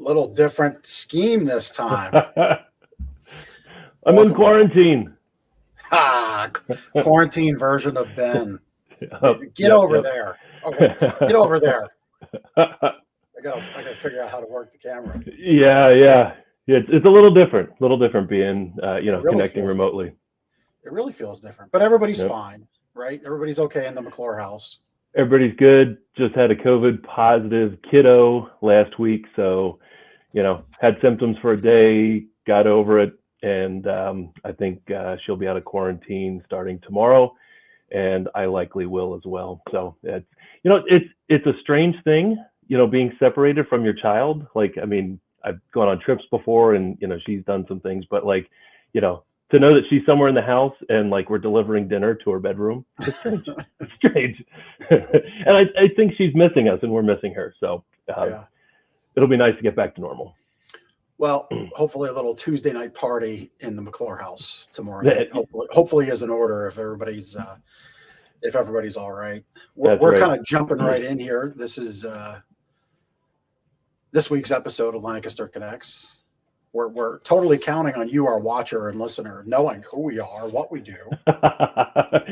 Little different scheme this time. I'm in quarantine. Quarantine version of Ben. Get Yep, over yep. there. Oh wait, get over there. I gotta figure out how to work the camera. Yeah. It's a little different being, It really connecting feels remotely. it really feels different, but everybody's Yep. fine, right? Everybody's okay in the McClure house. Everybody's good. Just had a COVID positive kiddo last week. So, had symptoms for a day, got over it. And I think she'll be out of quarantine starting tomorrow. And I likely will as well. So it's a strange thing, being separated from your child. Like, I mean, I've gone on trips before and, she's done some things, but like, to know that she's somewhere in the house and like we're delivering dinner to her bedroom, it's strange. It's strange. And I think she's missing us and we're missing her. So Yeah. it'll be nice to get back to normal. Well, hopefully a little Tuesday night party in the McClure house tomorrow night. Hopefully is in order if everybody's all right. We're Right. kind of jumping right in here. This is this week's episode of Lancaster Connects. We're totally counting on you, our watcher and listener, knowing who we are, what we do.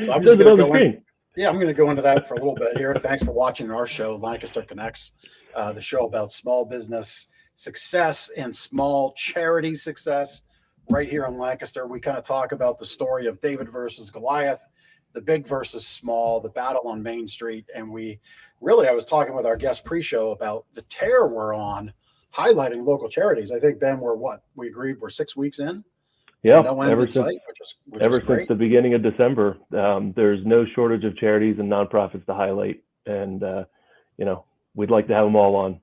So I'm just going to go in. Yeah, I'm going to go into that for a little bit here. Thanks for watching our show, Lancaster Connects, the show about small business success and small charity success. Right here in Lancaster, we kind of talk about the story of David versus Goliath, the big versus small, the battle on Main Street. And I was talking with our guest pre-show about the tear we're on, highlighting local charities. I think, Ben, we agreed we're 6 weeks in. Yeah, no end in sight, which is great. Since the beginning of December, there's no shortage of charities and nonprofits to highlight, and we'd like to have them all on.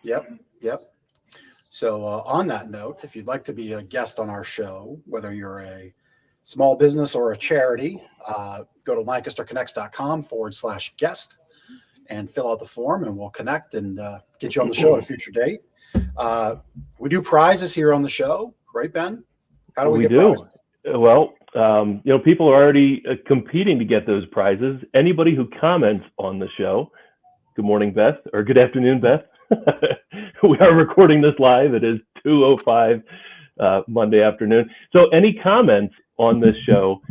Yep. So on that note, if you'd like to be a guest on our show, whether you're a small business or a charity, go to lancasterconnects.com/guest and fill out the form, and we'll connect and get you on the show at a future date. We do prizes here on the show, right, Ben? How do we get prizes? Well, people are already competing to get those prizes. Anybody who comments on the show, good morning, Beth, or good afternoon, Beth. We are recording this live. It is 2:05 Monday afternoon. So any comments on this show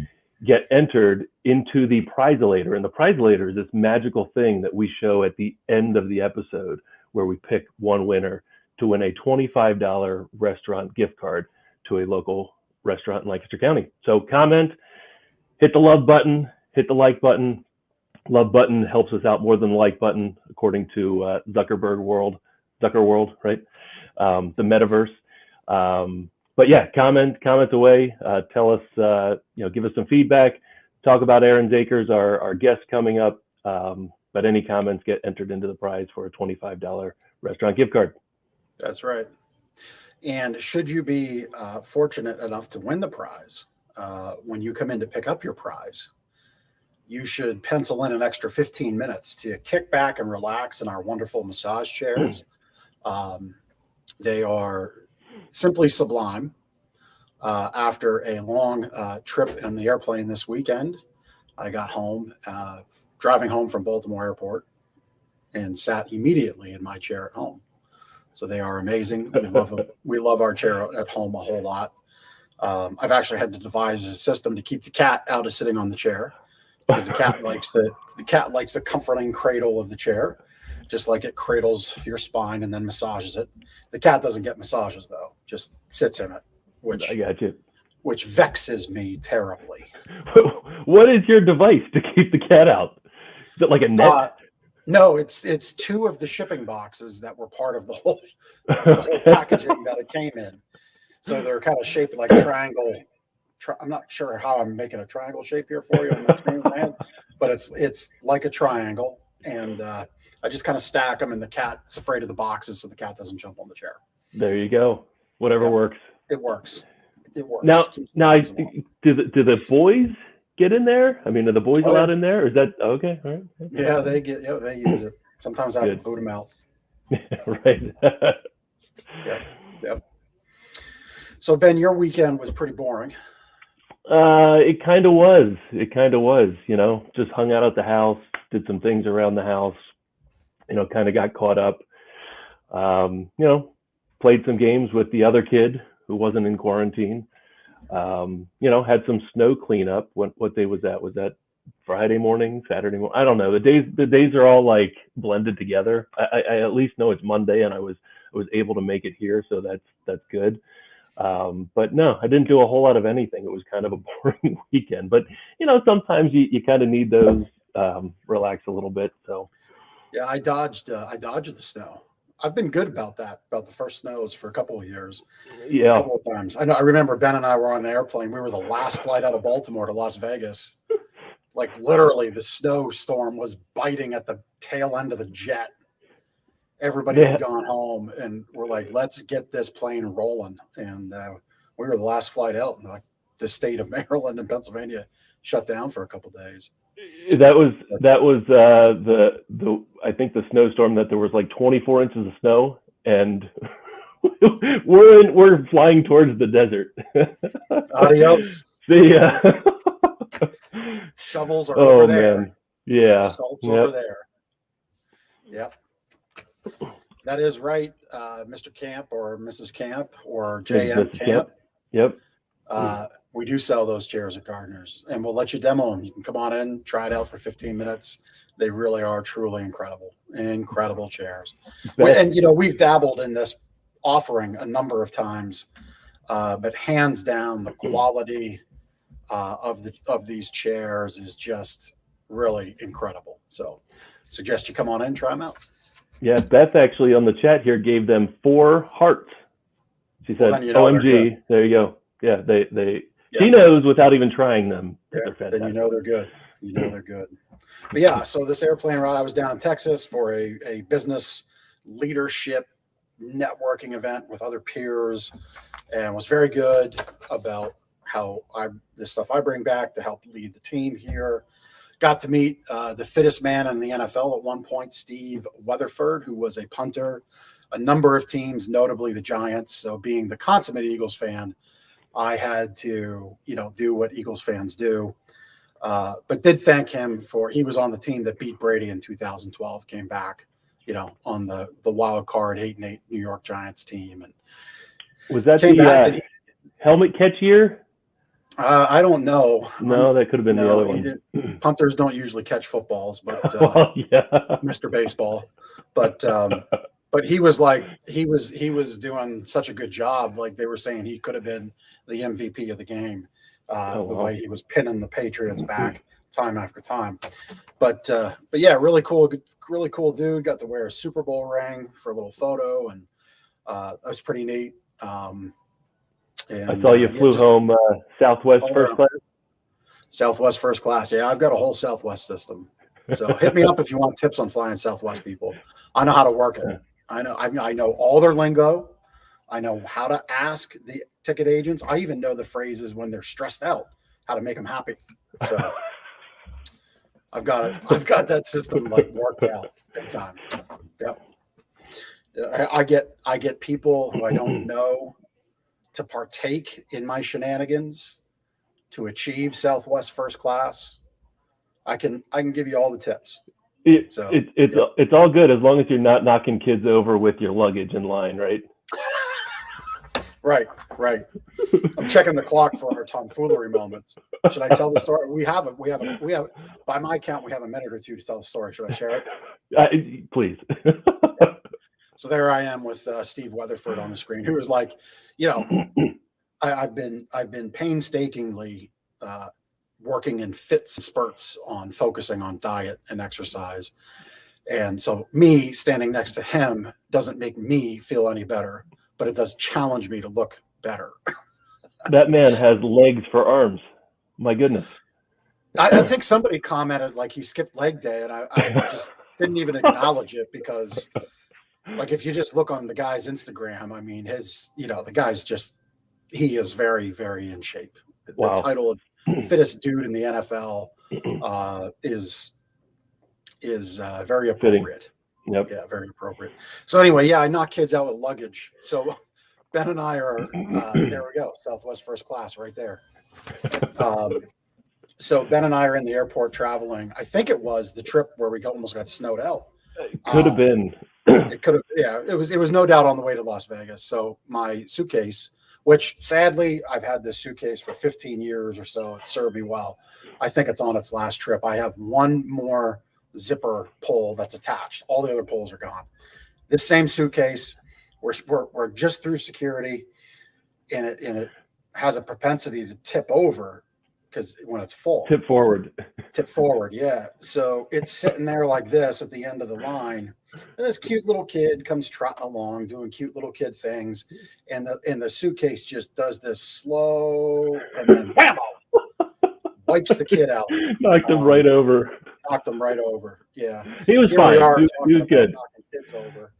get entered into the Prizelator. And the Prizelator is this magical thing that we show at the end of the episode where we pick one winner to win a $25 restaurant gift card to a local restaurant in Lancaster County. So comment, hit the love button, hit the like button. Love button helps us out more than the like button, according to Zucker World, right? The metaverse. But yeah, comment away. Tell us, give us some feedback. Talk about Aaron's Acres, our guest coming up. But any comments get entered into the prize for a $25 restaurant gift card. That's right. And should you be fortunate enough to win the prize, when you come in to pick up your prize, you should pencil in an extra 15 minutes to kick back and relax in our wonderful massage chairs. They are simply sublime. After a long trip in the airplane this weekend, I got home, driving home from Baltimore Airport, and sat immediately in my chair at home. So they are amazing. We love our chair at home a whole lot. I've actually had to devise a system to keep the cat out of sitting on the chair, because the cat likes the comforting cradle of the chair, just like it cradles your spine and then massages it. The cat doesn't get massages though; just sits in it, I got you. Which vexes me terribly. What is your device to keep the cat out? Is it like a net? No, it's two of the shipping boxes that were part of the whole packaging that it came in. So they're kind of shaped like a triangle. I'm not sure how I'm making a triangle shape here for you on my screen, but it's like a triangle, and I just kind of stack them, and the cat's afraid of the boxes, so the cat doesn't jump on the chair. There you go. Whatever works. It works. Now, do the boys get in there? I mean, are the boys allowed in there? Or is that okay? All right. Yeah, they use it. Sometimes I have to boot them out. Right. Yep. So Ben, your weekend was pretty boring. It kind of was. Just hung out at the house, did some things around the house, kind of got caught up. played some games with the other kid who wasn't in quarantine. Had some snow cleanup. What day was that? Was that Friday morning, Saturday morning? I don't know. The days are all like blended together. I at least know it's Monday, and I was able to make it here, so that's good. But no, I didn't do a whole lot of anything. It was kind of a boring weekend. But sometimes you kind of need those relax a little bit. So yeah, I dodged the snow. I've been good about that, about the first snows for a couple of years, a yeah, couple of times. I remember Ben and I were on an airplane. We were the last flight out of Baltimore to Las Vegas. Like literally the snowstorm was biting at the tail end of the jet. Everybody had gone home, and we're like, let's get this plane rolling. And we were the last flight out, and like the state of Maryland and Pennsylvania shut down for a couple of days. That was the I think the snowstorm that there was like 24 inches of snow, and we're flying towards the desert. Adios. See ya. Shovels are over there. Man. Yeah. Salt's over there. Yep. That is right, Mr. Camp or Mrs. Camp or JM Camp. Yep. We do sell those chairs at Gardner's, and we'll let you demo them. You can come on in, try it out for 15 minutes. They really are truly incredible chairs. And we've dabbled in this offering a number of times, but hands down, the quality of these chairs is just really incredible. So, suggest you come on in, try them out. Yeah, Beth actually on the chat here gave them 4 hearts. She said, "OMG, there you go." Yeah, they. She knows without even trying them. Yeah, then they're good. They're good. But yeah, so this airplane ride, I was down in Texas for a business leadership networking event with other peers, and was very good about how the stuff I bring back to help lead the team here. Got to meet the fittest man in the NFL at one point, Steve Weatherford, who was a punter, a number of teams, notably the Giants. So being the consummate Eagles fan, I had to, do what Eagles fans do. But did thank him he was on the team that beat Brady in 2012, came back, on the wild card 8-8 New York Giants team. And was that the helmet catch year? I don't know. No, that could have been the other one. Punters don't usually catch footballs, but Mr. Baseball. But he was doing such a good job. Like they were saying, he could have been the MVP of the game. The way he was pinning the Patriots back time after time. But yeah, really cool dude. Got to wear a Super Bowl ring for a little photo, and that was pretty neat. And, I saw you flew home Southwest first class. Southwest first class. Yeah, I've got a whole Southwest system. So hit me up if you want tips on flying Southwest, people. I know how to work it. I know all their lingo. I know how to ask the ticket agents. I even know the phrases when they're stressed out, how to make them happy. So I've got that system like worked out big time. Yep. I get people who I don't know to partake in my shenanigans to achieve Southwest first class. I can give you all the tips. It's all good as long as you're not knocking kids over with your luggage in line, right? Right. I'm checking the clock for our tomfoolery moments. Should I tell the story? We have by my count, we have a minute or two to tell the story. Should I share it? Please. So there I am with Steve Weatherford on the screen, who is like, I've been painstakingly working in fits and spurts on focusing on diet and exercise. And so me standing next to him doesn't make me feel any better, but it does challenge me to look better. That man has legs for arms. My goodness. I think somebody commented like he skipped leg day, and I just didn't even acknowledge it because like if you just look on the guy's Instagram, I mean the guy's he is very, very in shape. Wow. The title of fittest dude in the NFL is very appropriate. Yep. Yeah, very appropriate. So anyway, I knock kids out with luggage. So Ben and I are there we go, Southwest first class right there. So Ben and I are in the airport traveling. I think it was the trip where we almost got snowed out. Could have been. It could have, yeah, it was no doubt on the way to Las Vegas. So my suitcase, which sadly I've had this suitcase for 15 years or so, it served me well. I think it's on its last trip. I have one more zipper pull that's attached. All the other pulls are gone. This same suitcase, we're just through security, and it has a propensity to tip over because when it's full. Tip forward. Tip forward, yeah. So it's sitting there like this at the end of the line, and this cute little kid comes trotting along, doing cute little kid things, and the suitcase just does this slow, and then wham, wipes the kid out. Knocked him right over. Knocked him right over. Yeah, he was Here fine. we are He talking was about good. knocking kids over.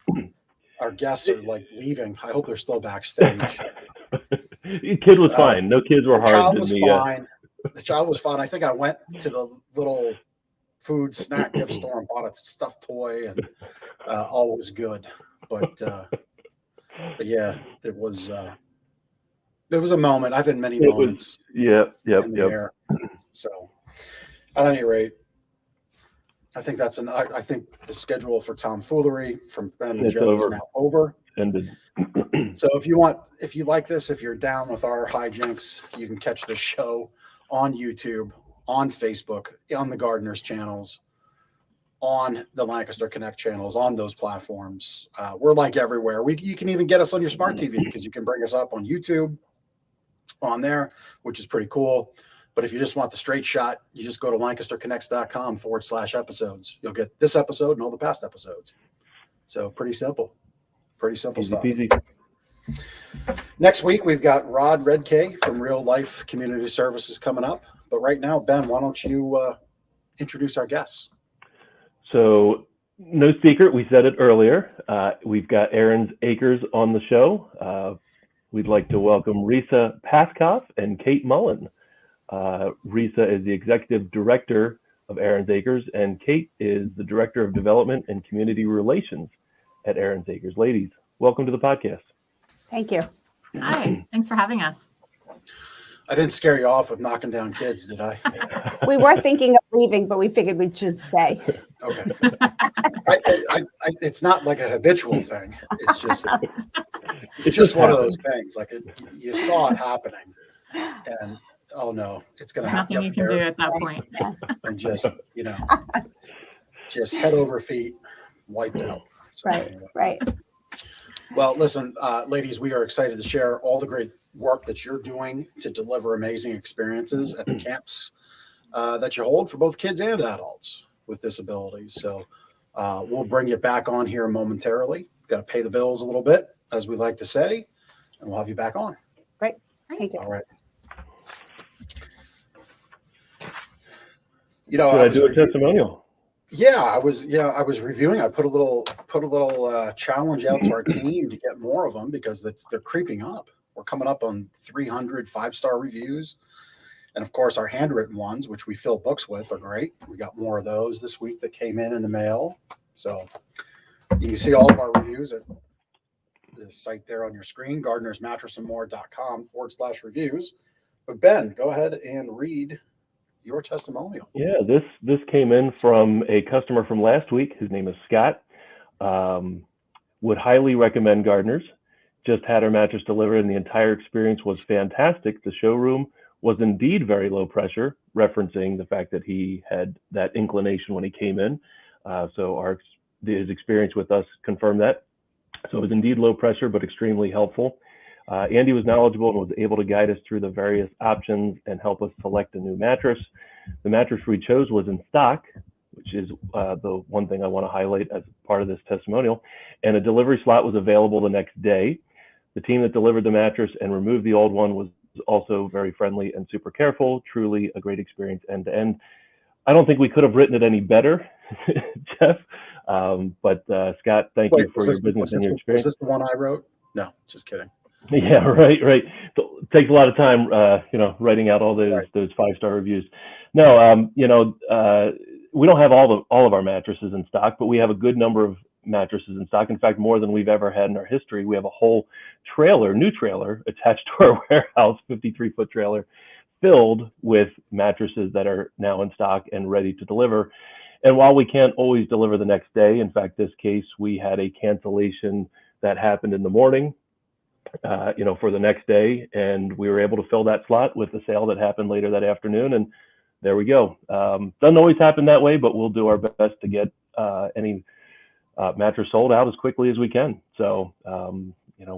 Our guests are like leaving. I hope they're still backstage. The kid was fine. No kids were The child harmed in was the. fine. The child was fine. I think I went to the little food snack gift store and bought a stuffed toy, and all was good. But yeah, it was a moment. I've had many moments. Yep. There. So at any rate, I think I think the schedule for tomfoolery from Ben and Jeff is now over. Ended. So if you like this, if you're down with our hijinks, you can catch the show on YouTube, on Facebook, on the Gardeners channels, on the Lancaster Connect channels, on those platforms. We're like everywhere. You can even get us on your smart TV because you can bring us up on YouTube on there, which is pretty cool. But if you just want the straight shot, you just go to lancasterconnects.com/episodes. You'll get this episode and all the past episodes. So pretty simple. Pretty simple stuff. Easy. Next week, we've got Rod Redkay from Real Life Community Services coming up. But right now, Ben, why don't you introduce our guests? So, no secret, we said it earlier. We've got Aaron's Acres on the show. We'd like to welcome Risa Paskoff and Kate Mullen. Risa is the executive director of Aaron's Acres, and Kate is the director of development and community relations at Aaron's Acres. Ladies, welcome to the podcast. Thank you. Hi, thanks for having us. I didn't scare you off with knocking down kids, did I? We were thinking of leaving, but we figured we should stay. Okay. It's not like a habitual thing. It's just one of those things. Like you saw it happening, and oh no, it's going to happen. Nothing you can do at that point. And just head over feet, wiped out. So, Right. Well, listen, ladies, we are excited to share all the great work that you're doing to deliver amazing experiences at the camps that you hold for both kids and adults with disabilities. So we'll bring you back on here momentarily. Got to pay the bills a little bit, as we like to say, and we'll have you back on. Great. Thank you. All right. Did I do a testimonial? Yeah, I was reviewing. I put a little challenge out to our team to get more of them because they're creeping up. We're coming up on 300 5-star reviews. And of course, our handwritten ones, which we fill books with, are great. We got more of those this week that came in the mail. So you can see all of our reviews at the site there on your screen, gardenersmattressandmore.com/reviews. But Ben, go ahead and read your testimonial. Yeah, this came in from a customer from last week. His name is Scott. Would highly recommend Gardeners. Just had our mattress delivered and the entire experience was fantastic. The showroom was indeed very low pressure, referencing the fact that he had that inclination when he came in. So his experience with us confirmed that. So it was indeed low pressure, but extremely helpful. Andy was knowledgeable and was able to guide us through the various options and help us select a new mattress. The mattress we chose was in stock, which is the one thing I want to highlight as part of this testimonial, and a delivery slot was available the next day. The team that delivered the mattress and removed the old one was also very friendly and super careful. Truly a great experience end to end. I don't think we could have written it any better, Jeff. But Scott, thank you for your business and your experience. Is this the one I wrote? No, just kidding. Yeah, right. So it takes a lot of time, writing out all those 5-star reviews. No, we don't have all of our mattresses in stock, but we have a good number of mattresses in stock. In fact, more than we've ever had in our history. We have a whole new trailer attached to our warehouse, 53-foot trailer, filled with mattresses that are now in stock and ready to deliver. And while we can't always deliver the next day, in fact, this case, we had a cancellation that happened in the morning, for the next day, and we were able to fill that slot with the sale that happened later that afternoon. And there we go. Doesn't always happen that way, but we'll do our best to get any mattress sold out as quickly as we can. So,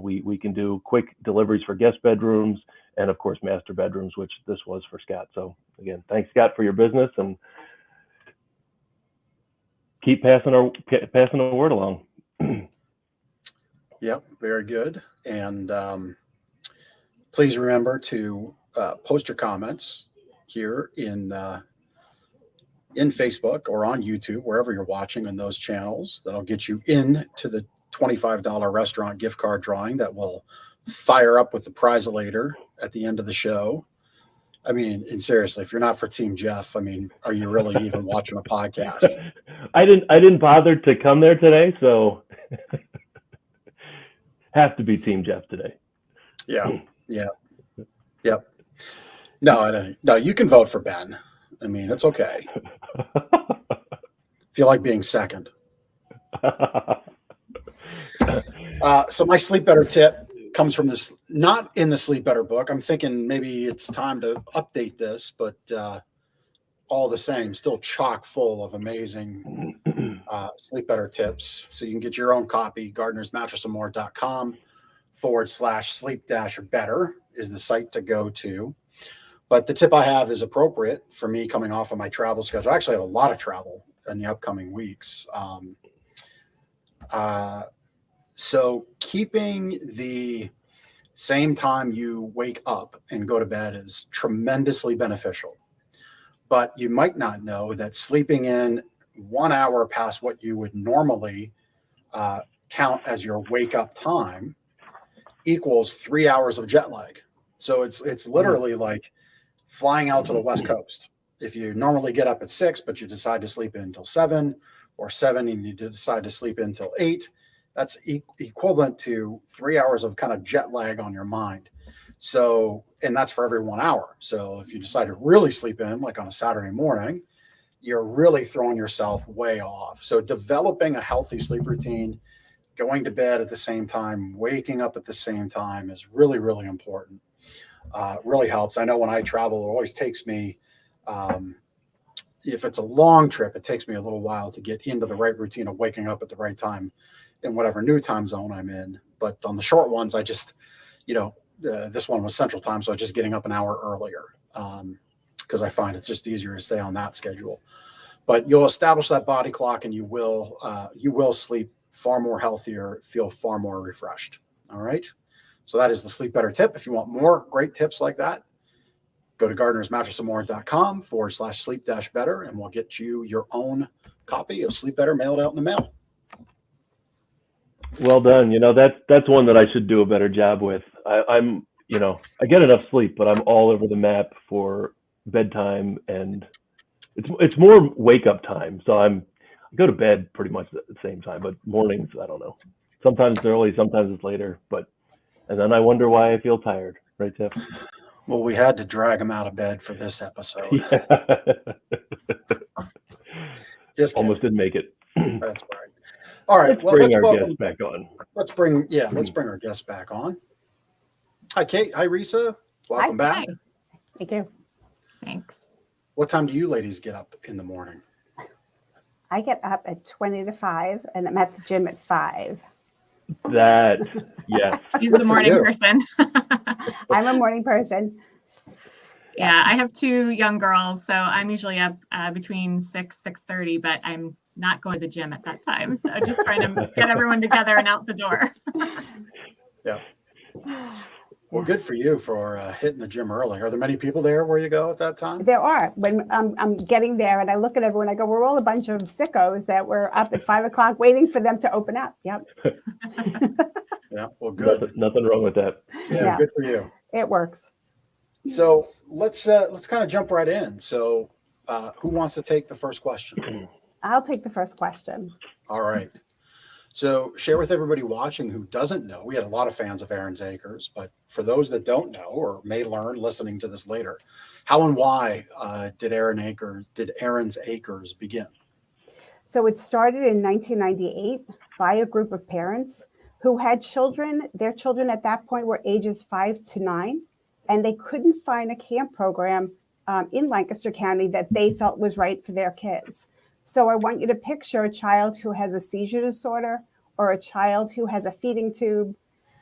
we can do quick deliveries for guest bedrooms and, of course, master bedrooms, which this was for Scott. So, again, thanks, Scott, for your business, and keep passing the word along. Yep, very good. And please remember to post your comments here in Facebook or on YouTube, wherever you're watching on those channels. That'll get you into the $25 restaurant gift card drawing that will fire up with the prize-elator at the end of the show. I mean, and seriously, if you're not for Team Jeff, I mean, are you really even watching a podcast? I didn't bother to come there today, so have to be Team Jeff today. Yeah. Yep. No, I don't. No, you can vote for Ben. I mean, it's okay. If you like being second. So my Sleep Better tip comes from this, not in the Sleep Better book. I'm thinking maybe it's time to update this, but all the same, still chock full of amazing Sleep Better tips. So you can get your own copy. gardenersmattressandmore.com/sleep-better is the site to go to. But the tip I have is appropriate for me coming off of my travel schedule. I actually have a lot of travel in the upcoming weeks. So keeping the same time you wake up and go to bed is tremendously beneficial. But you might not know that sleeping in 1 hour past what you would normally count as your wake up time equals 3 hours of jet lag. So it's literally like flying out to the West Coast. If you normally get up at 6, but you decide to sleep in until 7, or 7 and you decide to sleep in until 8, that's equivalent to 3 hours of kind of jet lag on your mind. So, and that's for every 1 hour. So if you decide to really sleep in, like on a Saturday morning, you're really throwing yourself way off. So developing a healthy sleep routine, going to bed at the same time, waking up at the same time is really, really important. Really helps. I know when I travel, it always takes me, if it's a long trip, it takes me a little while to get into the right routine of waking up at the right time in whatever new time zone I'm in. But on the short ones, I just, this one was Central Time, so I'm just getting up an hour earlier because I find it's just easier to stay on that schedule. But you'll establish that body clock, and you will sleep far more healthier, feel far more refreshed. All right. So that is the Sleep Better tip. If you want more great tips like that, go to gardenersmattressandmore.com/sleep-better, and we'll get you your own copy of Sleep Better mailed out in the mail. Well done. That's one that I should do a better job with. I get enough sleep, but I'm all over the map for bedtime, and it's more wake up time. So I go to bed pretty much at the same time, but mornings, I don't know. Sometimes it's early, sometimes it's later, and then I wonder why I feel tired, right, Jeff? Well, we had to drag him out of bed for this episode. Yeah. Just almost didn't make it. That's right. All right. Let's bring our guest back on. Let's bring our guest back on. Hi, Kate. Hi, Risa. Welcome back. Hi. Thank you. Thanks. What time do you ladies get up in the morning? I get up at 20 to 5, and I'm at the gym at 5. Yes. She's the morning person. I'm a morning person. Yeah, I have 2 young girls, so I'm usually up between 6:30, but I'm not going to the gym at that time. So just trying to get everyone together and out the door. Yeah. Well, good for you for hitting the gym early. Are there many people there where you go at that time? There are. When I'm getting there and I look at everyone, I go, we're all a bunch of sickos that were up at 5 o'clock waiting for them to open up. Yep. Yeah. Well, good. Nothing wrong with that. Yeah. Good for you. It works. So let's kind of jump right in. So who wants to take the first question? I'll take the first question. All right. So share with everybody watching who doesn't know. We had a lot of fans of Aaron's Acres, but for those that don't know or may learn listening to this later, how and why did Aaron's Acres begin? So it started in 1998 by a group of parents who had children. Their children at that point were ages 5 to 9, and they couldn't find a camp program in Lancaster County that they felt was right for their kids. So I want you to picture a child who has a seizure disorder, or a child who has a feeding tube,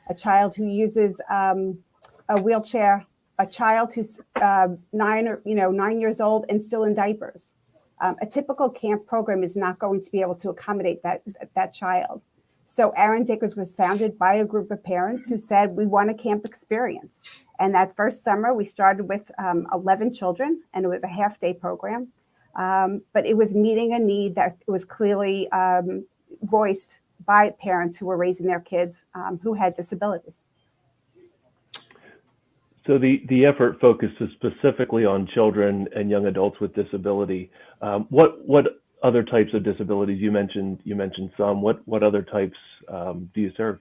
a child who uses a wheelchair, a child who's 9 years old and still in diapers. A typical camp program is not going to be able to accommodate that child. So Aaron Dickers was founded by a group of parents who said, we want a camp experience. And that first summer, we started with 11 children, and it was a half-day program. But it was meeting a need that was clearly voiced by parents who were raising their kids who had disabilities. So the effort focuses specifically on children and young adults with disability. What other types of disabilities? You mentioned some. What other types do you serve?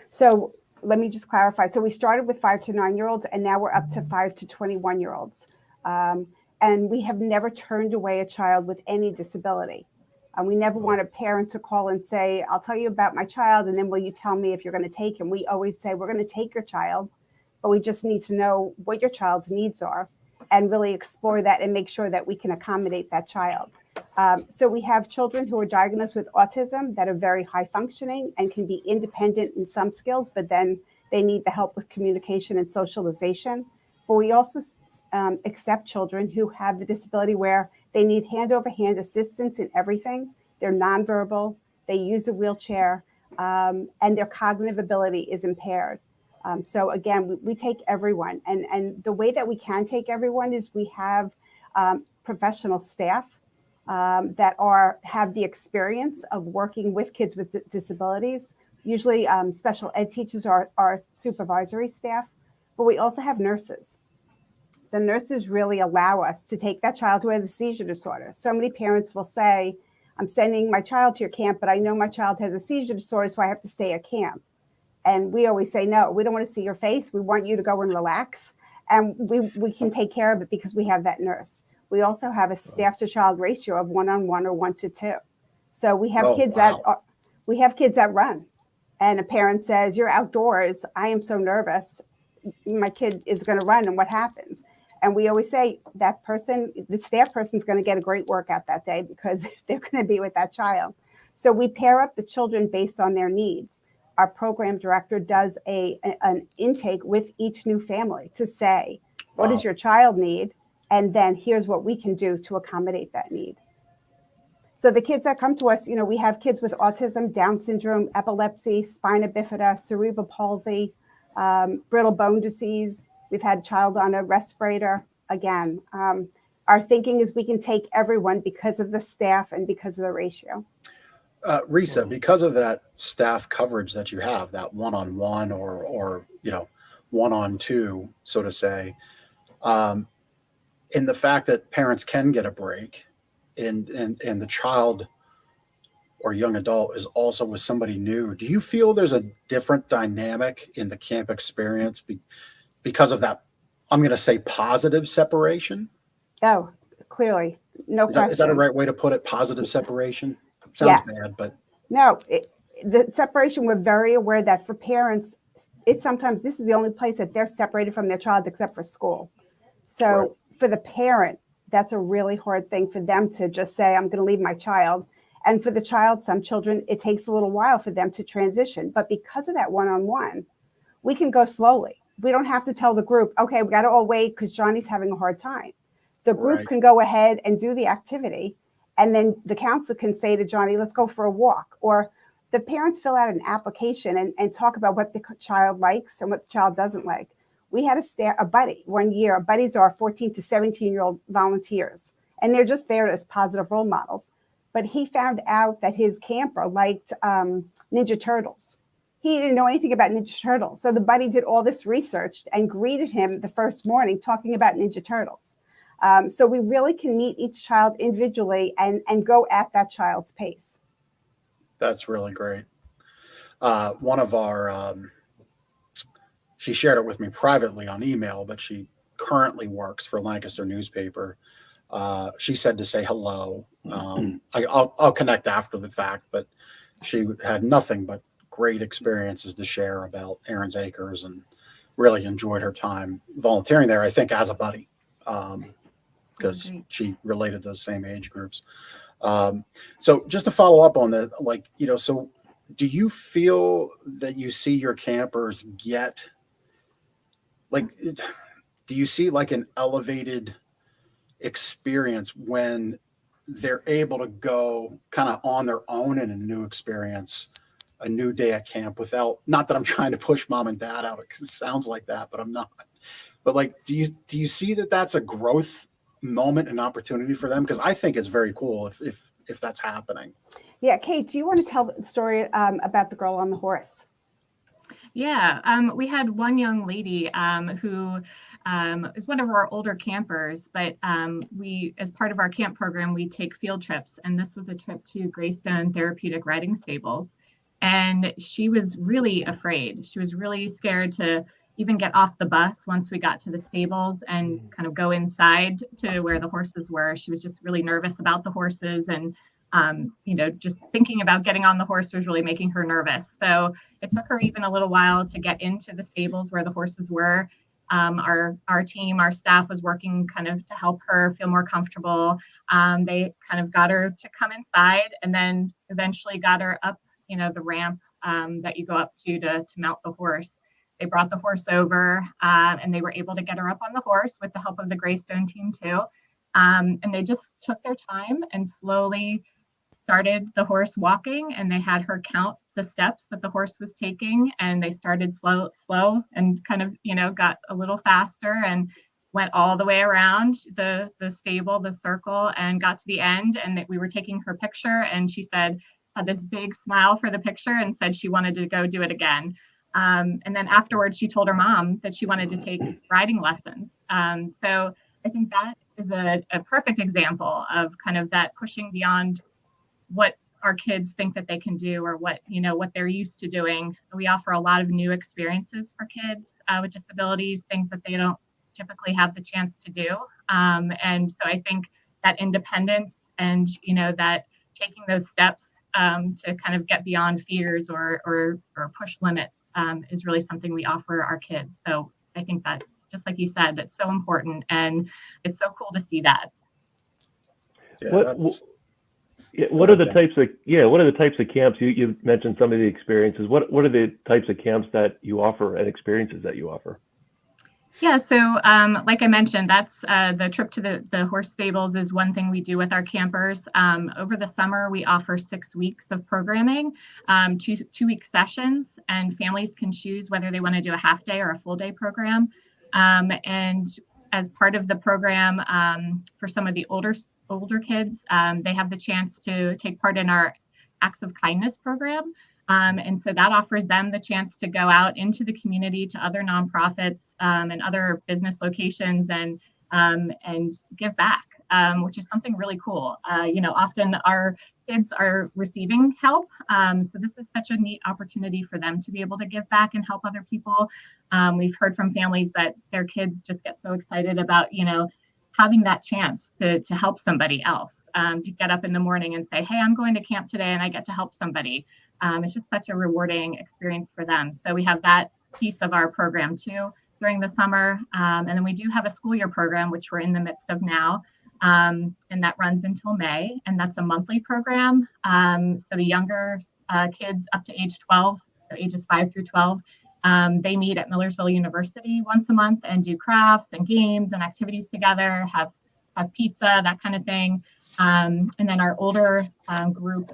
So let me just clarify. So we started with 5 to 9-year-olds, and now we're up to 5 to 21-year-olds. And we have never turned away a child with any disability. We never want a parent to call and say, I'll tell you about my child, and then will you tell me if you're going to take him? We always say, we're going to take your child, but we just need to know what your child's needs are and really explore that and make sure that we can accommodate that child. So we have children who are diagnosed with autism that are very high functioning and can be independent in some skills, but then they need the help with communication and socialization. But we also accept children who have the disability where they need hand-over-hand assistance in everything. They're nonverbal, they use a wheelchair, and their cognitive ability is impaired. So again, we take everyone. And the way that we can take everyone is we have professional staff that have the experience of working with kids with disabilities. Usually special ed teachers are our supervisory staff, but we also have nurses. The nurses really allow us to take that child who has a seizure disorder. So many parents will say, I'm sending my child to your camp, but I know my child has a seizure disorder, so I have to stay at camp. And we always say, no, we don't want to see your face. We want you to go and relax. And we can take care of it because we have that nurse. We also have a staff to child ratio of 1-on-1 or 1-to-2. So we have kids that run. And a parent says, you're outdoors. I am so nervous. My kid is going to run, and what happens? And we always say that person, the staff person, is going to get a great workout that day because they're going to be with that child. So we pair up the children based on their needs. Our program director does an intake with each new family to say, what does your child need? And then here's what we can do to accommodate that need. So the kids that come to us, we have kids with autism, Down syndrome, epilepsy, spina bifida, cerebral palsy, brittle bone disease. We've had a child on a respirator. Again, our thinking is we can take everyone because of the staff and because of the ratio. Risa, because of that staff coverage that you have, that one-on-one or one-on-two, so to say, in the fact that parents can get a break, and the child or young adult is also with somebody new, do you feel there's a different dynamic in the camp experience because of that, I'm going to say, positive separation? Oh, clearly. No question. Is that a right way to put it? Positive separation? Sounds bad, but. No, the separation, we're very aware that for parents, sometimes this is the only place that they're separated from their child except for school. So for the parent, that's a really hard thing for them to just say, I'm going to leave my child. And for the child, some children, it takes a little while for them to transition. But because of that one-on-one, we can go slowly. We don't have to tell the group, okay, we got to all wait because Johnny's having a hard time. The group can go ahead and do the activity. And then the counselor can say to Johnny, let's go for a walk. Or the parents fill out an application and talk about what the child likes and what the child doesn't like. We had a buddy one year. Buddies are 14 to 17-year-old volunteers, and they're just there as positive role models. But he found out that his camper liked Ninja Turtles. He didn't know anything about Ninja Turtles. So the buddy did all this research and greeted him the first morning talking about Ninja Turtles. So we really can meet each child individually and go at that child's pace. That's really great. One of our, she shared it with me privately on email, but she currently works for Lancaster newspaper. She said to say hello I'll connect after the fact, but she had nothing but great experiences to share about Aaron's Acres and really enjoyed her time volunteering there, I think, as a buddy, because Great. she related those same age groups. So just to follow up on that, so do you feel that you see your campers get do you see like an elevated experience when they're able to go kind of on their own in a new experience, a new day at camp without, not that I'm trying to push mom and dad out, because it sounds like that, but I'm not. But do you see that that's a growth moment and opportunity for them? Because I think it's very cool if that's happening. Yeah, Kate, do you want to tell the story about the girl on the horse? Yeah, we had one young lady who is one of our older campers, but we, as part of our camp program, we take field trips, and this was a trip to Greystone Therapeutic Riding Stables. And she was really afraid. She was really scared to even get off the bus once we got to the stables and kind of go inside to where the horses were. She was just really nervous about the horses, and just thinking about getting on the horse was really making her nervous. So it took her even a little while to get into the stables where the horses were. Our team, our staff was working kind of to help her feel more comfortable. They kind of got her to come inside, and then eventually got her up, the ramp that you go up to mount the horse. They brought the horse over, and they were able to get her up on the horse with the help of the Greystone team too. And they just took their time and slowly started the horse walking, and they had her count the steps that the horse was taking, and they started slow and kind of, got a little faster and went all the way around the stable, the circle, and got to the end, and that we were taking her picture, and she had this big smile for the picture and said she wanted to go do it again. And then afterwards, she told her mom that she wanted to take riding lessons. So I think that is a perfect example of kind of that pushing beyond what our kids think that they can do, or what they're used to doing. We offer a lot of new experiences for kids with disabilities, things that they don't typically have the chance to do. And so I think that independence and, that taking those steps to kind of get beyond fears or push limits is really something we offer our kids. So I think that, just like you said, it's so important, and it's so cool to see that. What are the types of camps you mentioned? Some of the experiences. What are the types of camps that you offer and experiences that you offer? Yeah, so like I mentioned, that's the trip to the horse stables is one thing we do with our campers. Over the summer, we offer 6 weeks of programming, 2-week sessions, and families can choose whether they want to do a half day or a full day program. And as part of the program, for some of the older kids, they have the chance to take part in our Acts of Kindness program. And so that offers them the chance to go out into the community to other nonprofits and other business locations and give back, which is something really cool. Often our kids are receiving help. So this is such a neat opportunity for them to be able to give back and help other people. We've heard from families that their kids just get so excited about, having that chance to help somebody else, to get up in the morning and say, hey, I'm going to camp today and I get to help somebody. It's just such a rewarding experience for them. So we have that piece of our program too during the summer. And then we do have a school year program, which we're in the midst of now. And that runs until May. And that's a monthly program. So the younger kids up to age 12, so ages 5 through 12, they meet at Millersville University once a month and do crafts and games and activities together, have pizza, that kind of thing. And then our older group,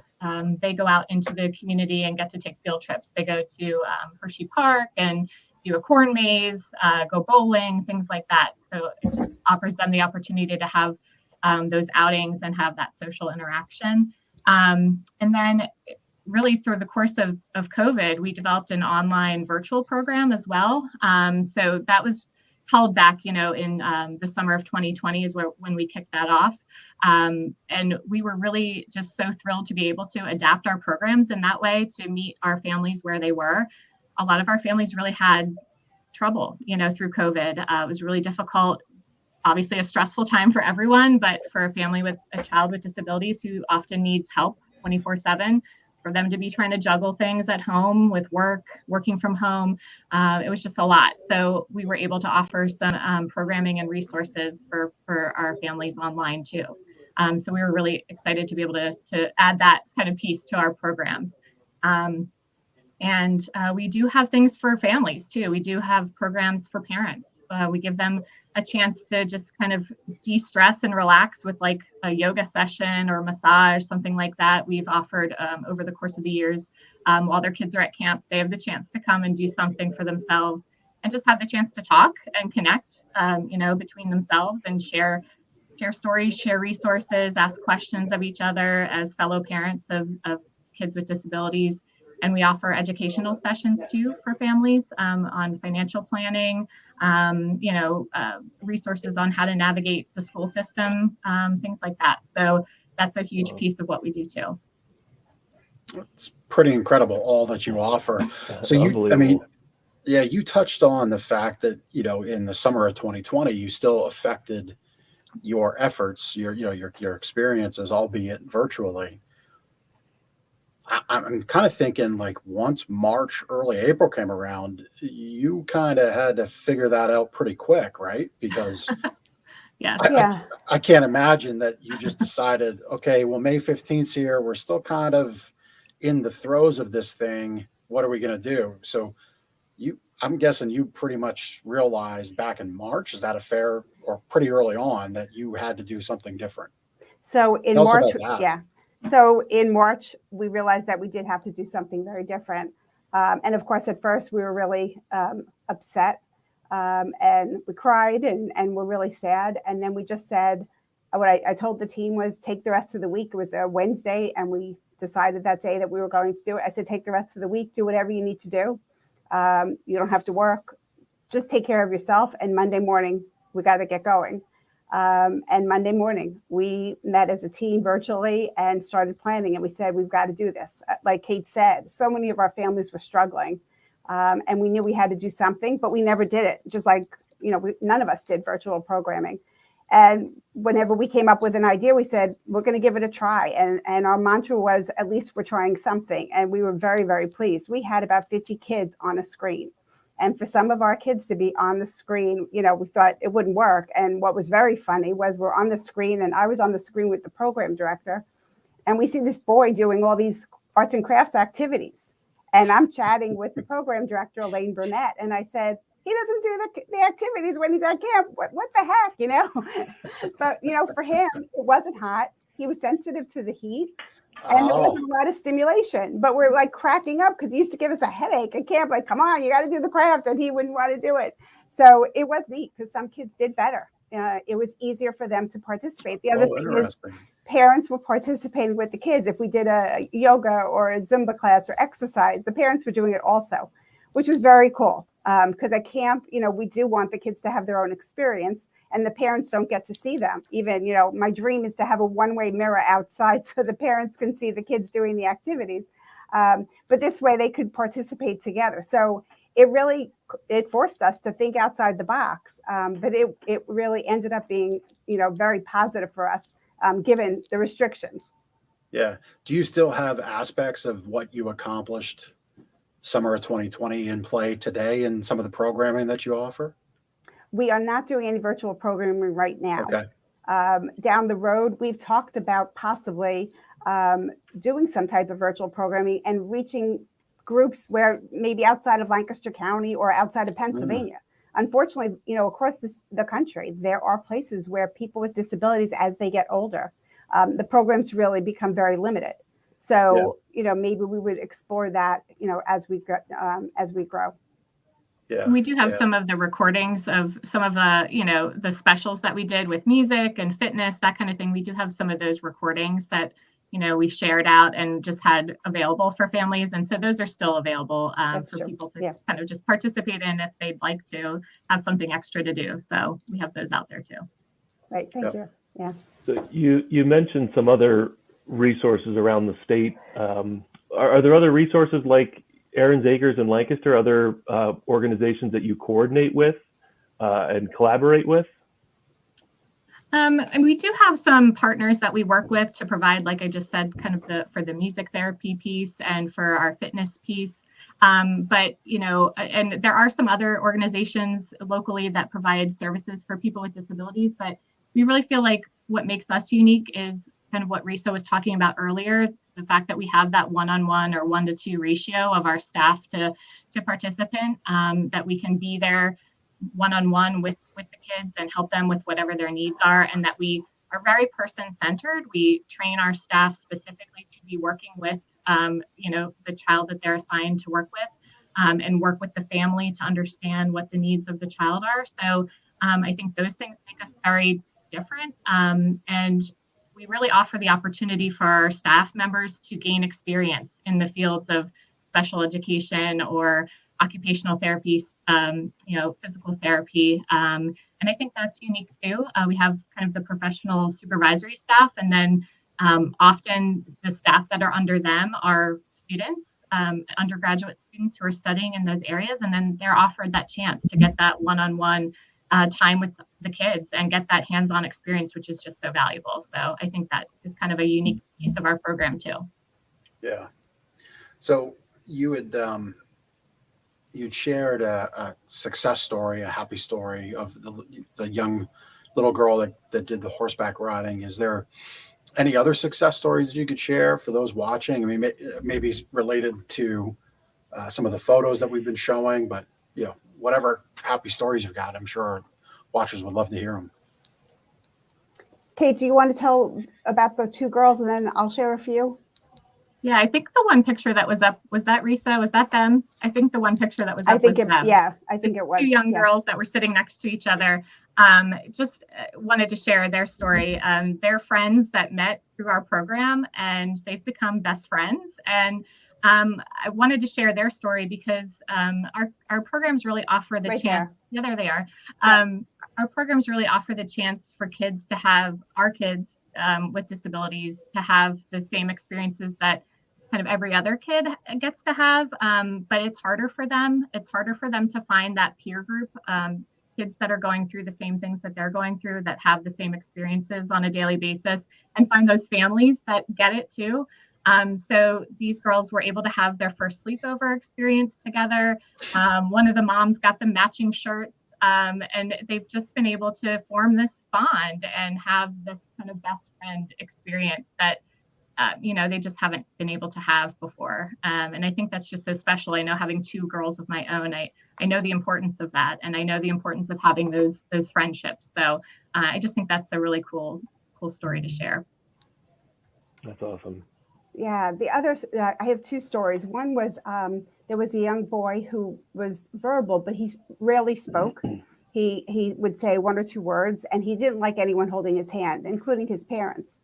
they go out into the community and get to take field trips. They go to Hershey Park and do a corn maze, go bowling, things like that. So it just offers them the opportunity to have those outings and have that social interaction. And then really through the course of COVID, we developed an online virtual program as well. So that was held back, in the summer of 2020 is when we kicked that off. And we were really just so thrilled to be able to adapt our programs in that way to meet our families where they were. A lot of our families really had trouble, through COVID. It was really difficult obviously a stressful time for everyone, but for a family with a child with disabilities who often needs help 24/7, for them to be trying to juggle things at home with work, working from home, it was just a lot. So we were able to offer some programming and resources for our families online too. So we were really excited to be able to add that kind of piece to our programs. And we do have things for families too. We do have programs for parents. We give them a chance to just kind of de-stress and relax with like a yoga session or massage, something like that. We've offered over the course of the years while their kids are at camp, they have the chance to come and do something for themselves and just have the chance to talk and connect, between themselves and share stories, share resources, ask questions of each other as fellow parents of kids with disabilities. And we offer educational sessions too for families on financial planning, resources on how to navigate the school system, things like that. So that's a huge piece of what we do too. It's pretty incredible, all that you offer. So you touched on the fact that, in the summer of 2020, you still affected your efforts, your experiences, albeit virtually. I'm kind of thinking like once March, early April came around, you kind of had to figure that out pretty quick, right? Because I can't imagine that you just decided, okay, well, May 15th here, we're still kind of in the throes of this thing. What are we going to do? So I'm guessing you pretty much realized back in March, is that a fair, or pretty early on, that you had to do something different? So in March, So in March, we realized that we did have to do something very different. And of course, at first, we were really upset and we cried and we're really sad. And then we just said, what I told the team was take the rest of the week. It was a Wednesday and we decided that day that we were going to do it. I said, take the rest of the week, do whatever you need to do. You don't have to work, just take care of yourself. And Monday morning, we got to get going. And Monday morning, we met as a team virtually and started planning. And we said, we've got to do this. Like Kate said, so many of our families were struggling. And we knew we had to do something, but we never did it. Just like, none of us did virtual programming. And whenever we came up with an idea, we said, we're going to give it a try. And our mantra was, at least we're trying something. And we were very, very pleased. We had about 50 kids on a screen. And for some of our kids to be on the screen, we thought it wouldn't work. And what was very funny was we're on the screen and I was on the screen with the program director. And we see this boy doing all these arts and crafts activities. And I'm chatting with the program director, Elaine Burnett. And I said, he doesn't do the activities when he's at camp. What the heck, But, for him, it wasn't hot. He was sensitive to the heat. And there wasn't a lot of stimulation, but we're like cracking up because he used to give us a headache at camp. Like, come on, you got to do the craft. And he wouldn't want to do it. So it was neat because some kids did better. It was easier for them to participate. The other thing is parents were participating with the kids. If we did a yoga or a Zumba class or exercise, the parents were doing it also, which was very cool. Because at camp, we do want the kids to have their own experience and the parents don't get to see them. Even, my dream is to have a one-way mirror outside so the parents can see the kids doing the activities. But this way they could participate together. So it forced us to think outside the box. But it really ended up being, very positive for us, given the restrictions. Yeah. Do you still have aspects of what you accomplished summer of 2020 in play today in some of the programming that you offer? We are not doing any virtual programming right now. Okay. Down the road, we've talked about possibly doing some type of virtual programming and reaching groups where maybe outside of Lancaster County or outside of Pennsylvania. Unfortunately, across the country, there are places where people with disabilities, as they get older, the programs really become very limited. So, maybe we would explore that, as we grow. Yeah. We do have some of the recordings of some of the, the specials that we did with music and fitness, that kind of thing. We do have some of those recordings that, we shared out and just had available for families. And so those are still available for people to kind of just participate in if they'd like to have something extra to do. So we have those out there too. Right. Thank you. Yeah. So you mentioned some other resources around the state. Are there other resources like Aaron's Acres in Lancaster, other organizations that you coordinate with and collaborate with? And we do have some partners that we work with to provide, like I just said, kind of for the music therapy piece and for our fitness piece. But, and there are some other organizations locally that provide services for people with disabilities, but we really feel like what makes us unique is kind of what Risa was talking about earlier, the fact that we have that one-on-one or 1-to-2 ratio of our staff to participant, that we can be there one-on-one with the kids and help them with whatever their needs are, and that we are very person-centered. We train our staff specifically to be working with the child that they're assigned to work with, and work with the family to understand what the needs of the child are. So I think those things make us very different, and we really offer the opportunity for our staff members to gain experience in the fields of special education or occupational therapy, physical therapy. And I think that's unique too. We have kind of the professional supervisory staff, and then often the staff that are under them are students, undergraduate students who are studying in those areas. And then they're offered that chance to get that one-on-one time with the kids and get that hands-on experience, which is just so valuable. So I think that is kind of a unique piece of our program too. Yeah. So you'd shared a success story, a happy story of the young little girl that did the horseback riding. Is there any other success stories that you could share for those watching? I mean, maybe related to some of the photos that we've been showing, but whatever happy stories you've got, I'm sure our watchers would love to hear them. Kate, do you want to tell about the two girls, and then I'll share a few? Yeah, I think the one picture that was up, was that Risa? Was that them? I think the one picture that was up was them. Yeah, I think it was. Two young girls that were sitting next to each other. Just wanted to share their story. They're friends that met through our program, and they've become best friends. And I wanted to share their story because our programs really offer the chance. Yeah, there they are. Our programs really offer the chance for kids to have, our kids with disabilities, to have the same experiences that kind of every other kid gets to have, but it's harder for them. It's harder for them to find that peer group, kids that are going through the same things that they're going through, that have the same experiences on a daily basis, and find those families that get it too. So these girls were able to have their first sleepover experience together. One of the moms got them matching shirts, and they've just been able to form this bond and have this kind of best friend experience that they just haven't been able to have before. And I think that's just so special. I know, having two girls of my own, I know the importance of that. And I know the importance of having those friendships. So I just think that's a really cool story to share. That's awesome. Yeah. The other, I have two stories. One was, there was a young boy who was verbal, but he rarely spoke. He would say one or two words, and he didn't like anyone holding his hand, including his parents.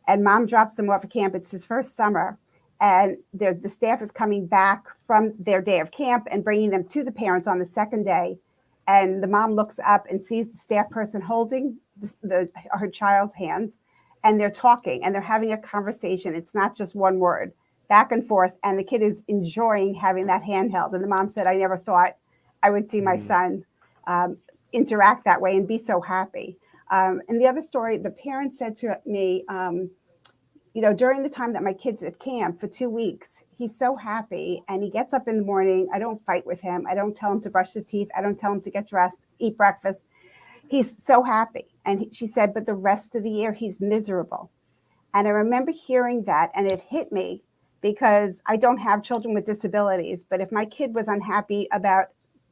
And mom drops him off at camp. It's his first summer. And the staff is coming back from their day of camp and bringing them to the parents on the second day. And the mom looks up and sees the staff person holding her child's hand. And they're talking and they're having a conversation. It's not just one word, back and forth. And the kid is enjoying having that handheld. And the mom said, I never thought I would see my son interact that way and be so happy. And the other story, the parent said to me, during the time that my kid's at camp for 2 weeks, he's so happy and he gets up in the morning. I don't fight with him. I don't tell him to brush his teeth. I don't tell him to get dressed, eat breakfast. He's so happy. And she said, but the rest of the year, he's miserable. And I remember hearing that, and it hit me because I don't have children with disabilities. But if my kid was unhappy about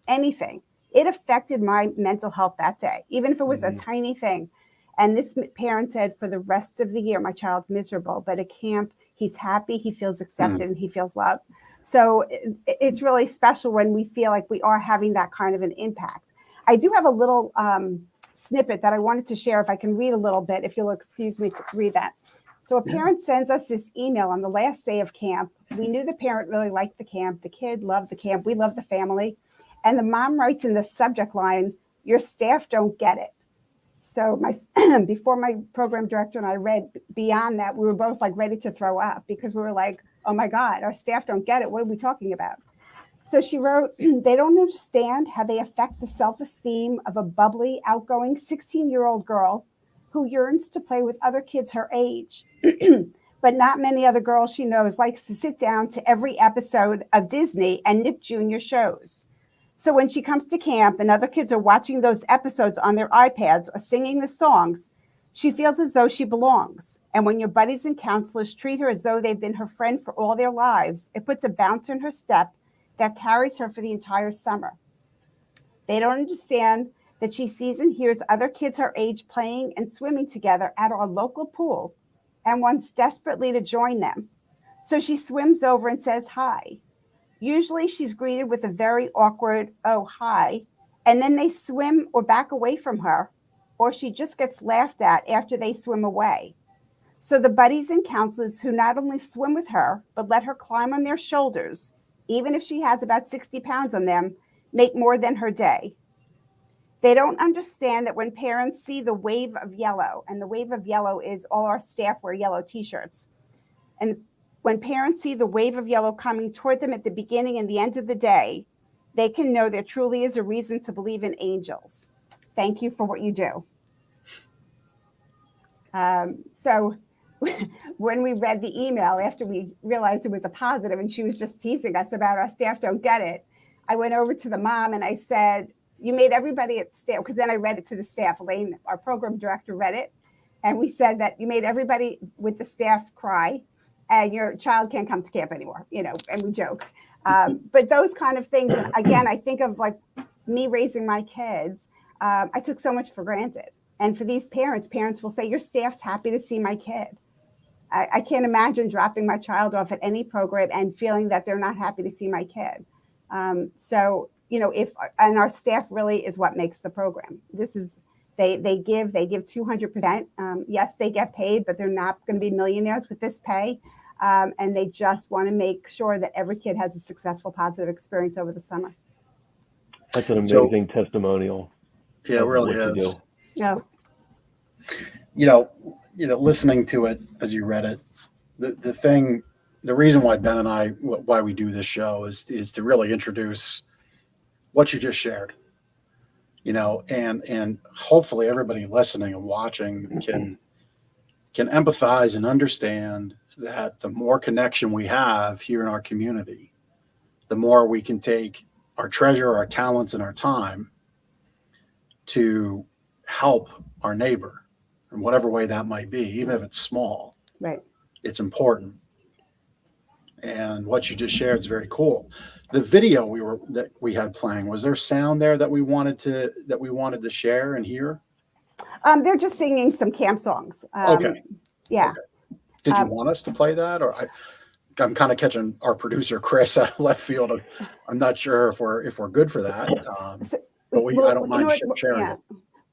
anything, it affected my mental health that day, even if it was a tiny thing. And this parent said, for the rest of the year, my child's miserable, but at camp, he's happy, he feels accepted, and he feels loved. So it's really special when we feel like we are having that kind of an impact. I do have a little snippet that I wanted to share, if I can read a little bit, if you'll excuse me to read that. So a parent sends us this email on the last day of camp. We knew the parent really liked the camp. The kid loved the camp. We love the family. And the mom writes in the subject line, your staff don't get it. So before my program director and I read beyond that, we were both like ready to throw up because we were like, oh my God, our staff don't get it. What are we talking about? So she wrote, they don't understand how they affect the self-esteem of a bubbly, outgoing 16-year-old girl who yearns to play with other kids her age. But not many other girls she knows likes to sit down to every episode of Disney and Nick Jr. shows. So when she comes to camp and other kids are watching those episodes on their iPads or singing the songs, she feels as though she belongs. And when your buddies and counselors treat her as though they've been her friend for all their lives, it puts a bounce in her step that carries her for the entire summer. They don't understand that she sees and hears other kids her age playing and swimming together at our local pool and wants desperately to join them. So she swims over and says hi. Usually she's greeted with a very awkward, oh, hi, and then they swim or back away from her, or she just gets laughed at after they swim away. So the buddies and counselors who not only swim with her, but let her climb on their shoulders, even if she has about 60 pounds on them, make more than her day. They don't understand that when parents see the wave of yellow, and the wave of yellow is all our staff wear yellow t-shirts, and when parents see the wave of yellow coming toward them at the beginning and the end of the day, they can know there truly is a reason to believe in angels. Thank you for what you do. So when we read the email, after we realized it was a positive and she was just teasing us about our staff don't get it, I went over to the mom and I said, you made everybody at staff, because then I read it to the staff. Elaine, our program director, read it. And we said that you made everybody with the staff cry and your child can't come to camp anymore, and we joked. But those kind of things, and again, I think of like me raising my kids, I took so much for granted. And for these parents will say, your staff's happy to see my kid. I can't imagine dropping my child off at any program and feeling that they're not happy to see my kid. So, and our staff really is what makes the program. This is, they give 200%. Yes, they get paid, but they're not going to be millionaires with this pay. And they just want to make sure that every kid has a successful, positive experience over the summer. That's an amazing testimonial. Yeah, it really is. No. Listening to it as you read it, the reason why Ben and I, why we do this show is to really introduce what you just shared, and hopefully everybody listening and watching can empathize and understand that the more connection we have here in our community, the more we can take our treasure, our talents, and our time to help our neighbor in whatever way that might be, even if it's small. Right. It's important. And what you just shared is very cool. The video that we had playing, was there sound there that we wanted to share and hear? They're just singing some camp songs. Okay. Yeah. Okay. Did you want us to play that, or I'm kind of catching our producer Chris out of left field. I'm not sure if we're good for that, but I don't mind sharing it.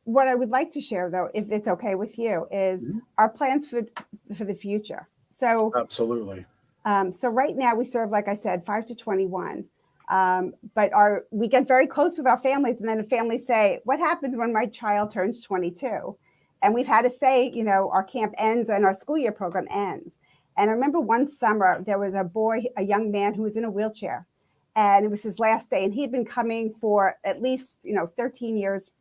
What I would like to share, though, if it's okay with you, is our plans for the future. So absolutely. So right now we serve, like I said, 5 to 21. But we get very close with our families, and then the families say, what happens when my child turns 22? And we've had to say, our camp ends and our school year program ends. And I remember one summer there was a young man who was in a wheelchair, and it was his last day, and he had been coming for at least 13 years.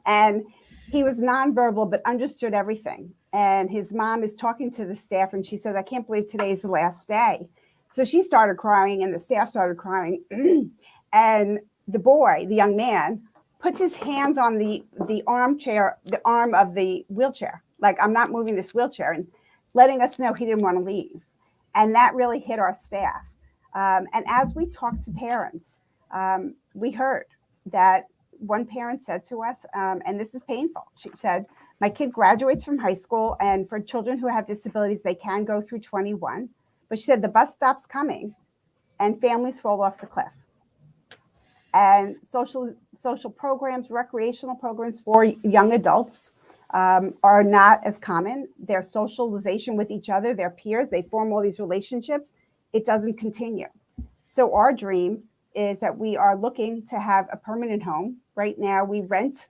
And he was nonverbal but understood everything. And his mom is talking to the staff, and she said, I can't believe today's the last day. So she started crying, and the staff started crying. And the young man, puts his hands on the arm of the wheelchair, like, I'm not moving this wheelchair, and letting us know he didn't want to leave. And that really hit our staff. And as we talked to parents, we heard that one parent said to us, and this is painful, she said, my kid graduates from high school, and for children who have disabilities, they can go through 21. But she said the bus stops coming and families fall off the cliff. And social programs, recreational programs for young adults are not as common. Their socialization with each other, their peers, they form all these relationships. It doesn't continue. So our dream is that we are looking to have a permanent home. Right now, we rent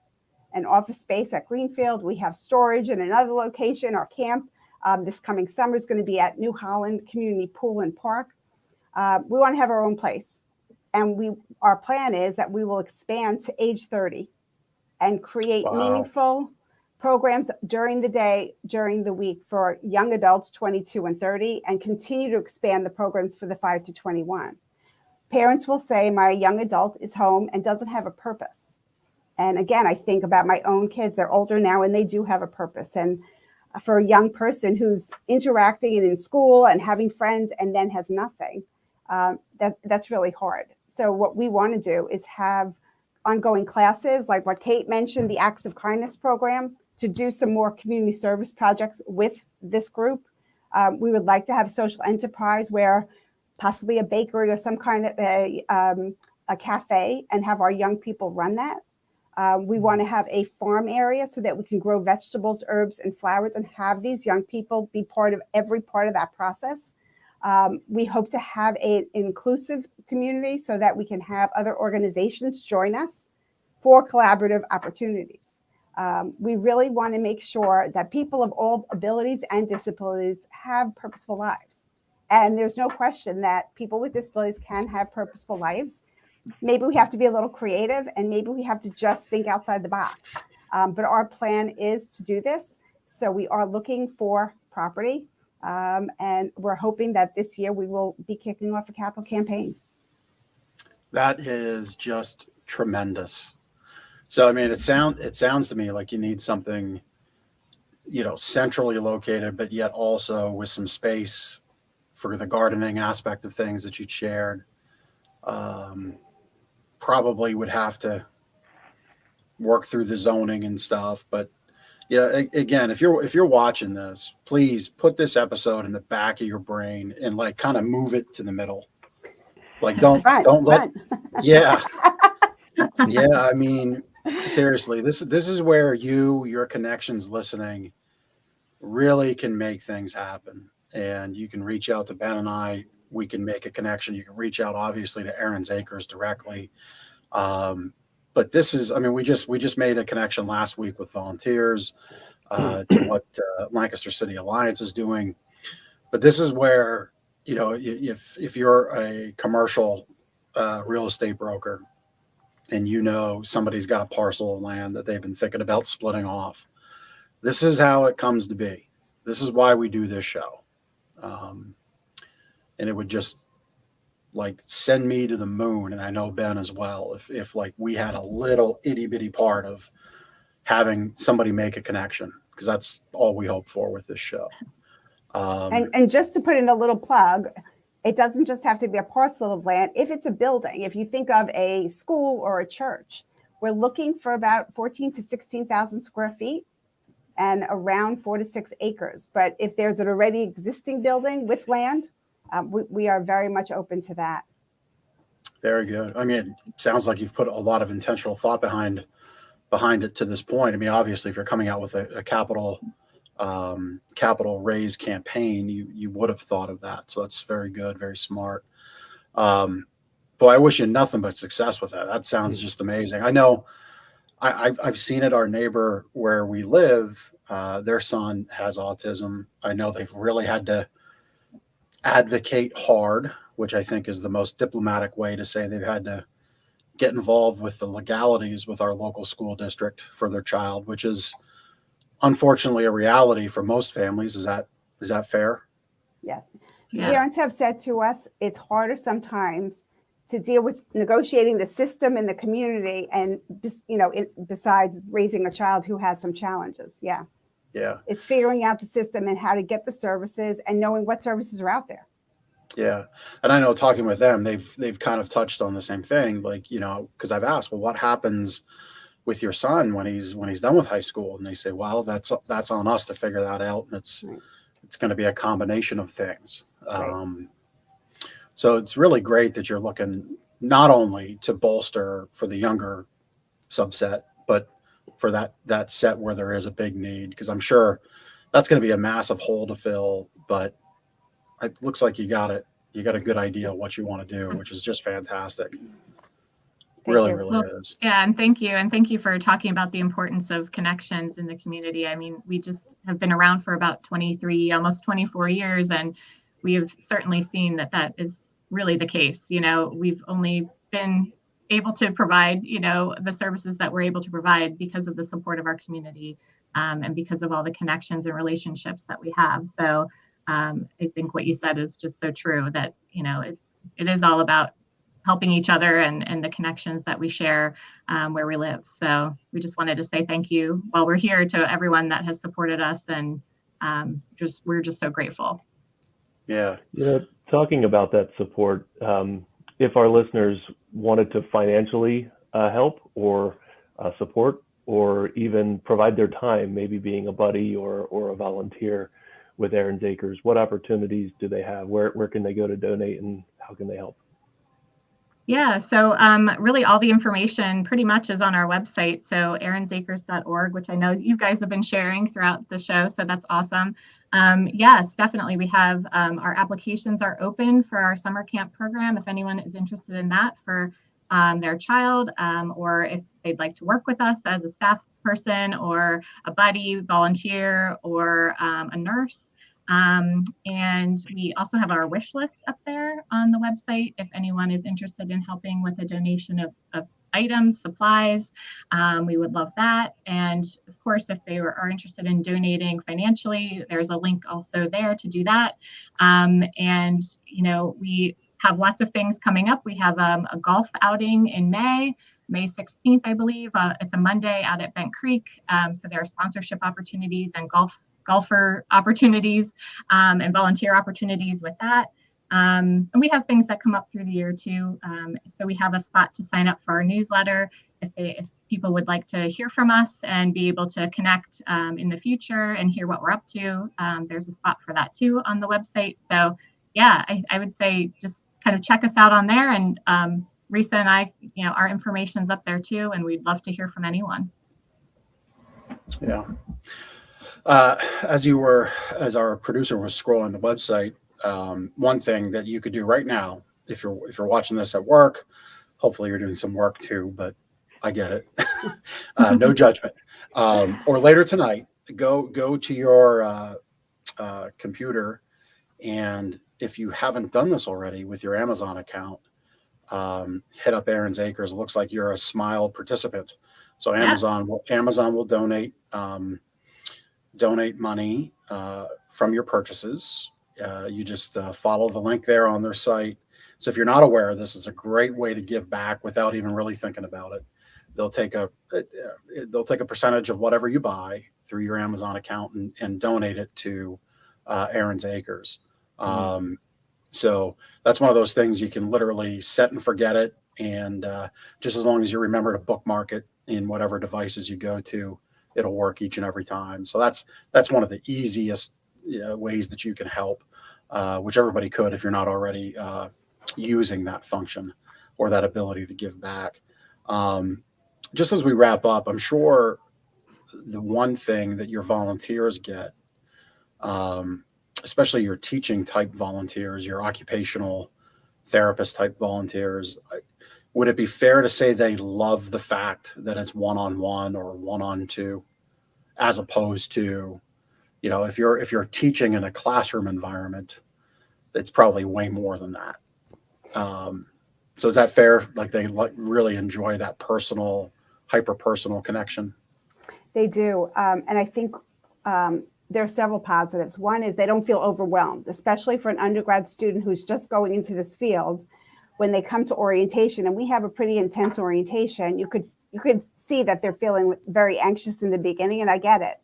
an office space at Greenfield. We have storage in another location. Our camp this coming summer is going to be at New Holland Community Pool and Park. We want to have our own place. And our plan is that we will expand to age 30 and create meaningful, programs during the day, during the week for young adults 22 and 30, and continue to expand the programs for the 5 to 21. Parents will say, my young adult is home and doesn't have a purpose. And again, I think about my own kids. They're older now and they do have a purpose. And for a young person who's interacting and in school and having friends and then has nothing, that's really hard. So what we want to do is have ongoing classes like what Kate mentioned, the Acts of Kindness program, to do some more community service projects with this group. We would like to have social enterprise where possibly a bakery or some kind of a cafe and have our young people run that. We want to have a farm area so that we can grow vegetables, herbs, and flowers and have these young people be part of every part of that process. We hope to have an inclusive community so that we can have other organizations join us for collaborative opportunities. We really want to make sure that people of all abilities and disabilities have purposeful lives. And there's no question that people with disabilities can have purposeful lives. Maybe we have to be a little creative and maybe we have to just think outside the box. But our plan is to do this. So we are looking for property and we're hoping that this year we will be kicking off a capital campaign. That is just tremendous. So, I mean, it sounds to me like you need something, centrally located, but yet also with some space for the gardening aspect of things that you shared. Probably would have to work through the zoning and stuff, but again, if you're watching this, please put this episode in the back of your brain and like kind of move it to the middle. Like don't let, yeah. I mean, seriously, this is where your connections listening really can make things happen. And you can reach out to Ben and I. We can make a connection. You can reach out, obviously, to Aaron's Acres directly. But this is, I mean, we just made a connection last week with volunteers to what Lancaster City Alliance is doing. But this is where, if you're a commercial real estate broker and somebody's got a parcel of land that they've been thinking about splitting off, this is how it comes to be. This is why we do this show. And it would just like send me to the moon. And I know Ben as well, if like we had a little itty bitty part of having somebody make a connection, because that's all we hope for with this show. And just to put in a little plug, it doesn't just have to be a parcel of land. If it's a building, if you think of a school or a church, we're looking for about 14 to 16,000 square feet and around 4 to 6 acres. But if there's an already existing building with land, we are very much open to that. Very good. I mean, it sounds like you've put a lot of intentional thought behind it to this point. I mean, obviously, if you're coming out with a capital raise campaign, you would have thought of that. So that's very good, very smart. Boy, I wish you nothing but success with that. That sounds just amazing. I know I've seen it. Our neighbor where we live, their son has autism. I know they've really had to advocate hard, which I think is the most diplomatic way to say they've had to get involved with the legalities with our local school district for their child, which is unfortunately a reality for most families. Is that fair? Yes. Yeah. Parents have said to us, it's harder sometimes to deal with negotiating the system in the community and, besides raising a child who has some challenges. Yeah. Yeah. It's figuring out the system and how to get the services and knowing what services are out there. Yeah. And I know talking with them, they've kind of touched on the same thing, like, because I've asked, well, what happens with your son when he's done with high school? And they say, well, that's on us to figure that out. And it's going to be a combination of things. Right. So it's really great that you're looking not only to bolster for the younger subset, but for that set where there is a big need, because I'm sure that's going to be a massive hole to fill, but it looks like you got it. You got a good idea of what you want to do, which is just fantastic. Really is. Yeah, and thank you. And thank you for talking about the importance of connections in the community. I mean, we just have been around for about 23, almost 24 years, and we have certainly seen that is really the case. We've only been able to provide, the services that we're able to provide because of the support of our community, and because of all the connections and relationships that we have. So I think what you said is just so true, that, it is all about helping each other and the connections that we share where we live. So we just wanted to say thank you while we're here to everyone that has supported us, and we're just so grateful. Yeah. Talking about that support, if our listeners wanted to financially help or support, or even provide their time, maybe being a buddy or a volunteer with Aaron's Acres, what opportunities do they have? Where can they go to donate, and how can they help? Yeah, so really all the information pretty much is on our website, so aaronsacres.org, which I know you guys have been sharing throughout the show, so that's awesome. Yes, definitely. We have our applications are open for our summer camp program if anyone is interested in that for their child, or if they'd like to work with us as a staff person or a buddy, volunteer, or a nurse. And we also have our wish list up there on the website if anyone is interested in helping with a donation of items, supplies. We would love that. And of course, if they are interested in donating financially, there's a link also there to do that. And, we have lots of things coming up. We have a golf outing in May 16th, I believe. It's a Monday out at Bent Creek. So there are sponsorship opportunities and golfer opportunities and volunteer opportunities with that. And we have things that come up through the year too. So we have a spot to sign up for our newsletter if people would like to hear from us and be able to connect in the future and hear what we're up to. There's a spot for that too on the website. So yeah, I would say just kind of check us out on there, and Risa and I, our information's up there too, and we'd love to hear from anyone. Yeah. As our producer was scrolling the website, one thing that you could do right now, if you're watching this at work, hopefully you're doing some work too, but I get it. No judgment. Or later tonight, go to your computer, and if you haven't done this already with your Amazon account, hit up Aaron's Acres. It looks like you're a Smile participant, so Amazon will donate money from your purchases. You just follow the link there on their site. So if you're not aware, this is a great way to give back without even really thinking about it. They'll take a percentage of whatever you buy through your Amazon account and donate it to Aaron's Acres. So that's one of those things you can literally set and forget it, and just as long as you remember to bookmark it in whatever devices you go to, it'll work each and every time. So that's one of the easiest ways that you can help, which everybody could if you're not already using that function or that ability to give back. Just as we wrap up, I'm sure the one thing that your volunteers get, especially your teaching type volunteers, your occupational therapist type volunteers, would it be fair to say they love the fact that it's one-on-one or one-on-two, as opposed to, if you're teaching in a classroom environment, it's probably way more than that. So is that fair? Like they really enjoy that personal, hyper-personal connection? They do. And I think there are several positives. One is they don't feel overwhelmed, especially for an undergrad student who's just going into this field. When they come to orientation, and we have a pretty intense orientation, you could see that they're feeling very anxious in the beginning, and I get it.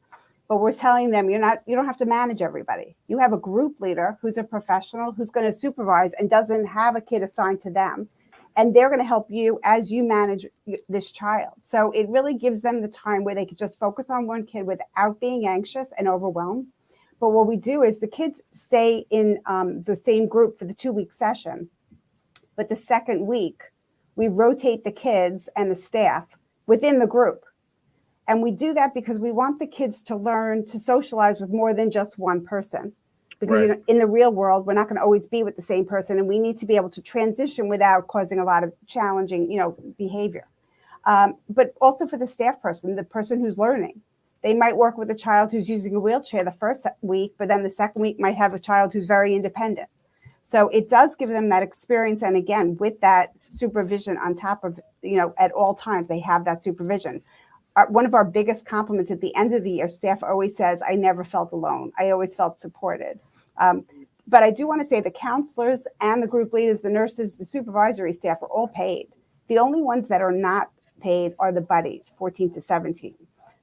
But we're telling them you don't have to manage everybody. You have a group leader who's a professional who's going to supervise and doesn't have a kid assigned to them. And they're going to help you as you manage this child. So it really gives them the time where they could just focus on one kid without being anxious and overwhelmed. But what we do is the kids stay in the same group for the 2-week session. But the second week, we rotate the kids and the staff within the group. And we do that because we want the kids to learn to socialize with more than just one person. Because in the real world, we're not going to always be with the same person, and we need to be able to transition without causing a lot of challenging, behavior. But also for the staff person, the person who's learning, they might work with a child who's using a wheelchair the first week, but then the second week might have a child who's very independent. So it does give them that experience. And again, with that supervision on top of, at all times, they have that supervision. One of our biggest compliments at the end of the year, staff always says, I never felt alone. I always felt supported. But I do want to say the counselors and the group leaders, the nurses, the supervisory staff are all paid. The only ones that are not paid are the buddies, 14 to 17.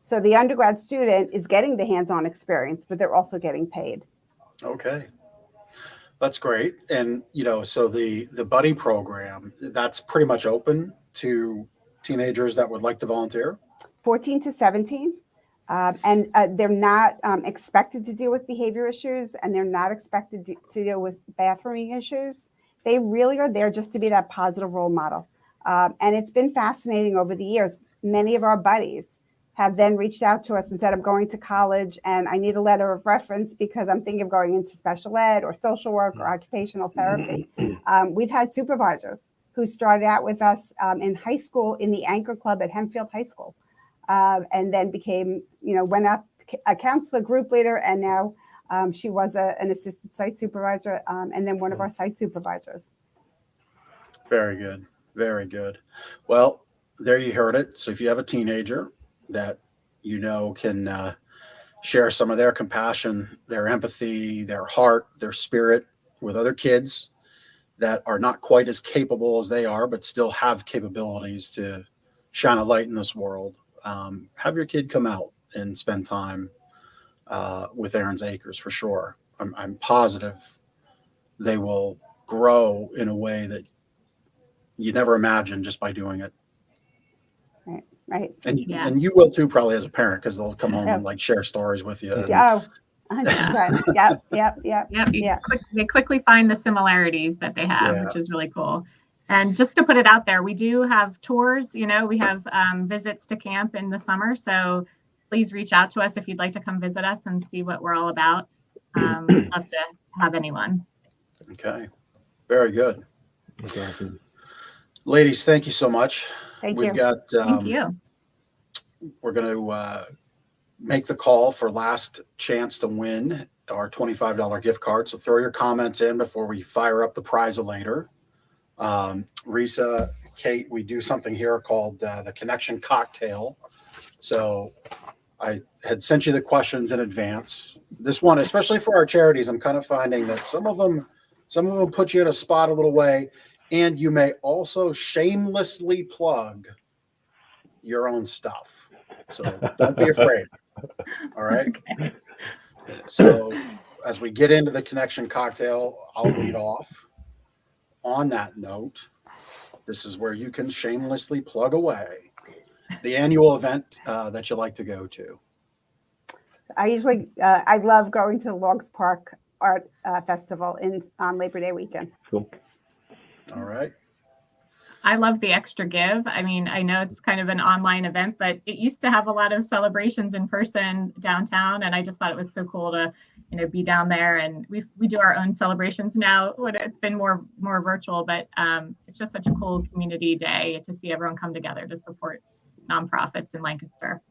So the undergrad student is getting the hands-on experience, but they're also getting paid. Okay. That's great. And, so the buddy program, that's pretty much open to teenagers that would like to volunteer? 14 to 17. And they're not expected to deal with behavior issues, and they're not expected to deal with bathrooming issues. They really are there just to be that positive role model. And it's been fascinating over the years. Many of our buddies have then reached out to us and said, I'm going to college and I need a letter of reference because I'm thinking of going into special ed or social work or occupational therapy. We've had supervisors who started out with us in high school in the Anchor Club at Hempfield High School, and then became, went up a counselor, group leader, and now she was an assistant site supervisor, and then one of our site supervisors. Very good. Very good. Well, there you heard it. So if you have a teenager that can share some of their compassion, their empathy, their heart, their spirit with other kids that are not quite as capable as they are, but still have capabilities to shine a light in this world, have your kid come out and spend time with Aaron's Acres for sure. I'm positive they will grow in a way that you never imagined just by doing it. Right. And you will too, probably as a parent, because they'll come home and share stories with you. Yeah. 100%. Yep. They quickly find the similarities that they have, which is really cool. And just to put it out there, we do have tours. We have visits to camp in the summer. So please reach out to us if you'd like to come visit us and see what we're all about. We'd love to have anyone. Okay. Very good. Exactly. Ladies, thank you so much. Thank We've you. got, Thank you. we're going to make the call for last chance to win our $25 gift card. So throw your comments in before we fire up the prize later. Risa, Kate, we do something here called the Connection Cocktail. So I had sent you the questions in advance. This one, especially for our charities, I'm kind of finding that some of them put you in a spot a little way. And you may also shamelessly plug your own stuff. So don't be afraid. All right. Okay. So as we get into the Connection Cocktail, I'll lead off. On that note, this is where you can shamelessly plug away the annual event that you like to go to. I love going to the Logs Park Art Festival on Labor Day weekend. Cool. All right. I love the Extra Give. I mean, I know it's kind of an online event, but it used to have a lot of celebrations in person downtown. And I just thought it was so cool to, be down there. And we do our own celebrations now. It's been more virtual, but it's just such a cool community day to see everyone come together to support nonprofits in Lancaster.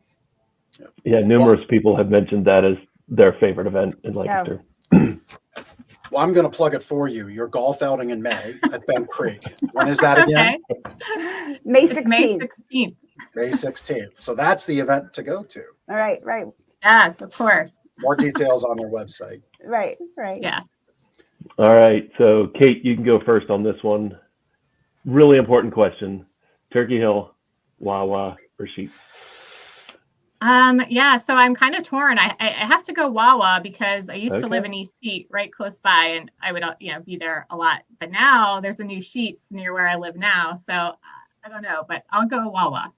Yeah, numerous people have mentioned that as their favorite event in Lancaster. Well, I'm going to plug it for you. Your golf outing in May at Bent Creek. When is that again? Okay. May It's 16th. May 16th. May 16th. So that's the event to go to. All right. Yes, of course. More details on their website. Right. Yes. All right. So, Kate, you can go first on this one. Really important question. Turkey Hill, Wawa, or sheep? So I'm kind of torn. I have to go Wawa because I used to live in East Pete, right close by, and I would be there a lot. But now there's a new Sheets near where I live now, so I don't know, but I'll go Wawa.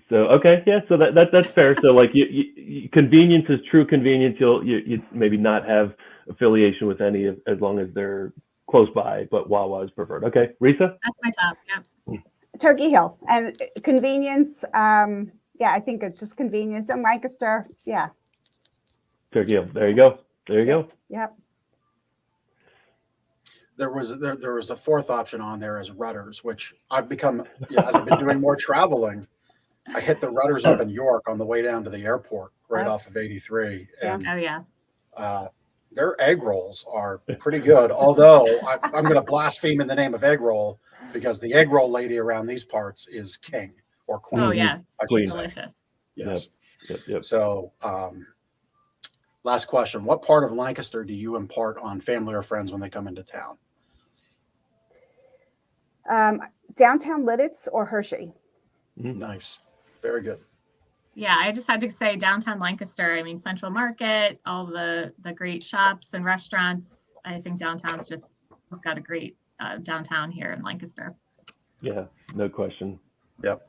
So so that's fair. So you convenience is true convenience. You maybe not have affiliation with any as long as they're close by, but Wawa is preferred. Okay, Risa? That's my top. Yeah. Turkey Hill and convenience. I think it's just convenience in Lancaster. Yeah. Turkey Hill. There you go. Yep. There was a fourth option on there as Rudders, which I've become, as I've been doing more traveling, I hit the Rudders up in York on the way down to the airport right off of 83. And, Oh, yeah. their egg rolls are pretty good. Although I'm going to blaspheme in the name of egg roll because the egg roll lady around these parts is king or queen. Oh, yes. I should Queen. say. Delicious. Yes. Yep. So, last question. What part of Lancaster do you impart on family or friends when they come into town? Downtown Lidditz or Hershey? Nice. Very good. Yeah, I just had to say downtown Lancaster. I mean, Central Market, all the great shops and restaurants. I think downtown's just, we've got a great downtown here in Lancaster. Yeah, no question. Yep.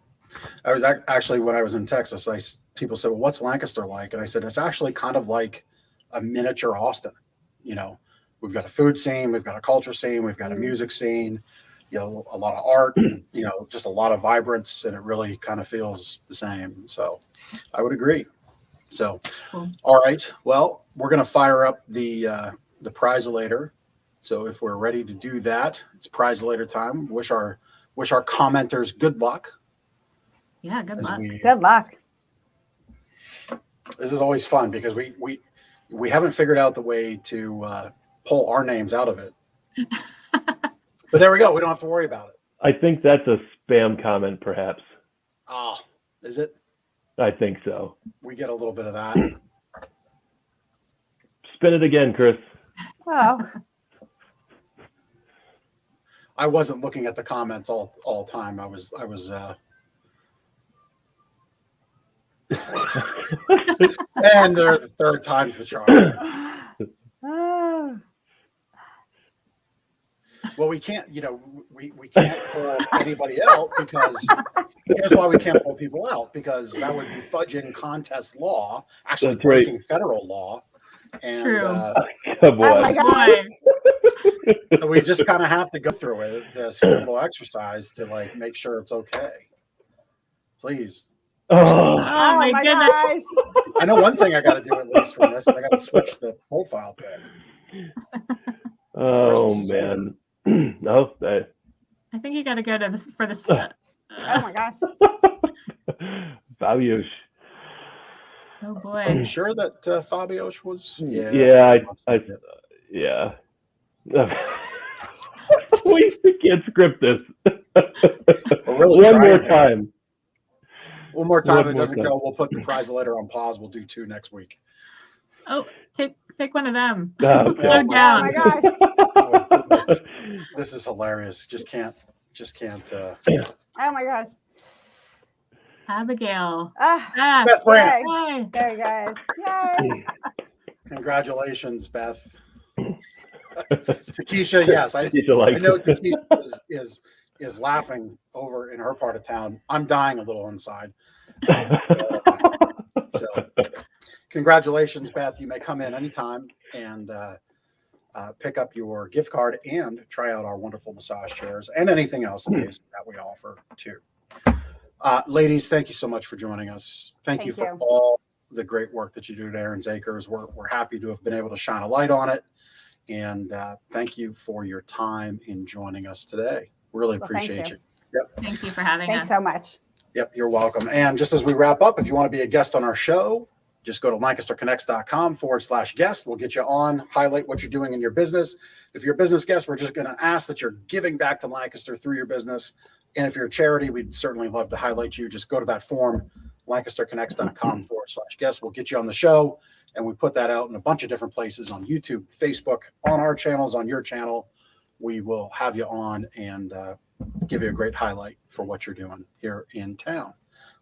I was actually, when I was in Texas, people said, well, what's Lancaster like? And I said, it's actually kind of like a miniature Austin. You know, we've got a food scene, we've got a culture scene, we've got a music scene, you know, a lot of art, you know, just a lot of vibrance, and it really kind of feels the same. So I would agree. So, Cool. All right. Well, we're going to fire up the prize-elator. So if we're ready to do that, it's prize-elator time. Wish our commenters good luck. Yeah, good luck. Good luck. This is always fun because we haven't figured out the way to pull our names out of it. But there we go. We don't have to worry about it. I think that's a spam comment, perhaps. Oh, is it? I think so. We get a little bit of that. Spin it again, Chris. Oh, I wasn't looking at the comments all the time. I was and they're the third time's the charm. oh. Well, we can't, we can't pull anybody out because here's why we can't pull people out, because that would be fudging contest law, actually That's right. breaking federal law. And True. Oh, boy. Oh my God. Boy. so we just kind of have to go through this little exercise to like make sure it's okay. Please. Oh, Oh my goodness. gosh. I know one thing I got to do at least from this. I got to switch the profile pic. oh Christmas is man. No, I think you got to go to this for this. Oh my gosh. Fabio's. Oh Are boy. you sure that Fabio was? Yeah, yeah. We can't script this. We're really One more trying. time. One more time. One If it more doesn't time. go, we'll put the prize letter on pause. We'll do 2 next week. Oh, take one of them. Oh, Slow okay. Oh down. my gosh. Oh, goodness. This is hilarious. Just can't. Oh my gosh. Abigail. Ah, Beth Brandt. yay. Yay. There you guys. Yay. Congratulations, Beth. Takesha, yes, I Keisha likes know it. Takesha is laughing over in her part of town. I'm dying a little inside. So, congratulations, Beth. You may come in anytime and pick up your gift card and try out our wonderful massage chairs and anything else that we offer too. Ladies, thank you so much for joining us. Thank you for all the great work that you do at Aaron's Acres. We're happy to have been able to shine a light on it. And thank you for your time in joining us today. Really appreciate you. Yep. Thank you for having Thanks us. so much. Yep, you're welcome. And just as we wrap up, if you want to be a guest on our show, just go to lancasterconnects.com/guest. We'll get you on, highlight what you're doing in your business. If you're a business guest, we're just going to ask that you're giving back to Lancaster through your business. And if you're a charity, we'd certainly love to highlight you. Just go to that form, lancasterconnects.com/guest. We'll get you on the show. And we put that out in a bunch of different places on YouTube, Facebook, on our channels, on your channel. We will have you on and give you a great highlight for what you're doing here in town.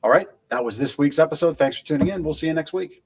All right. That was this week's episode. Thanks for tuning in. We'll see you next week.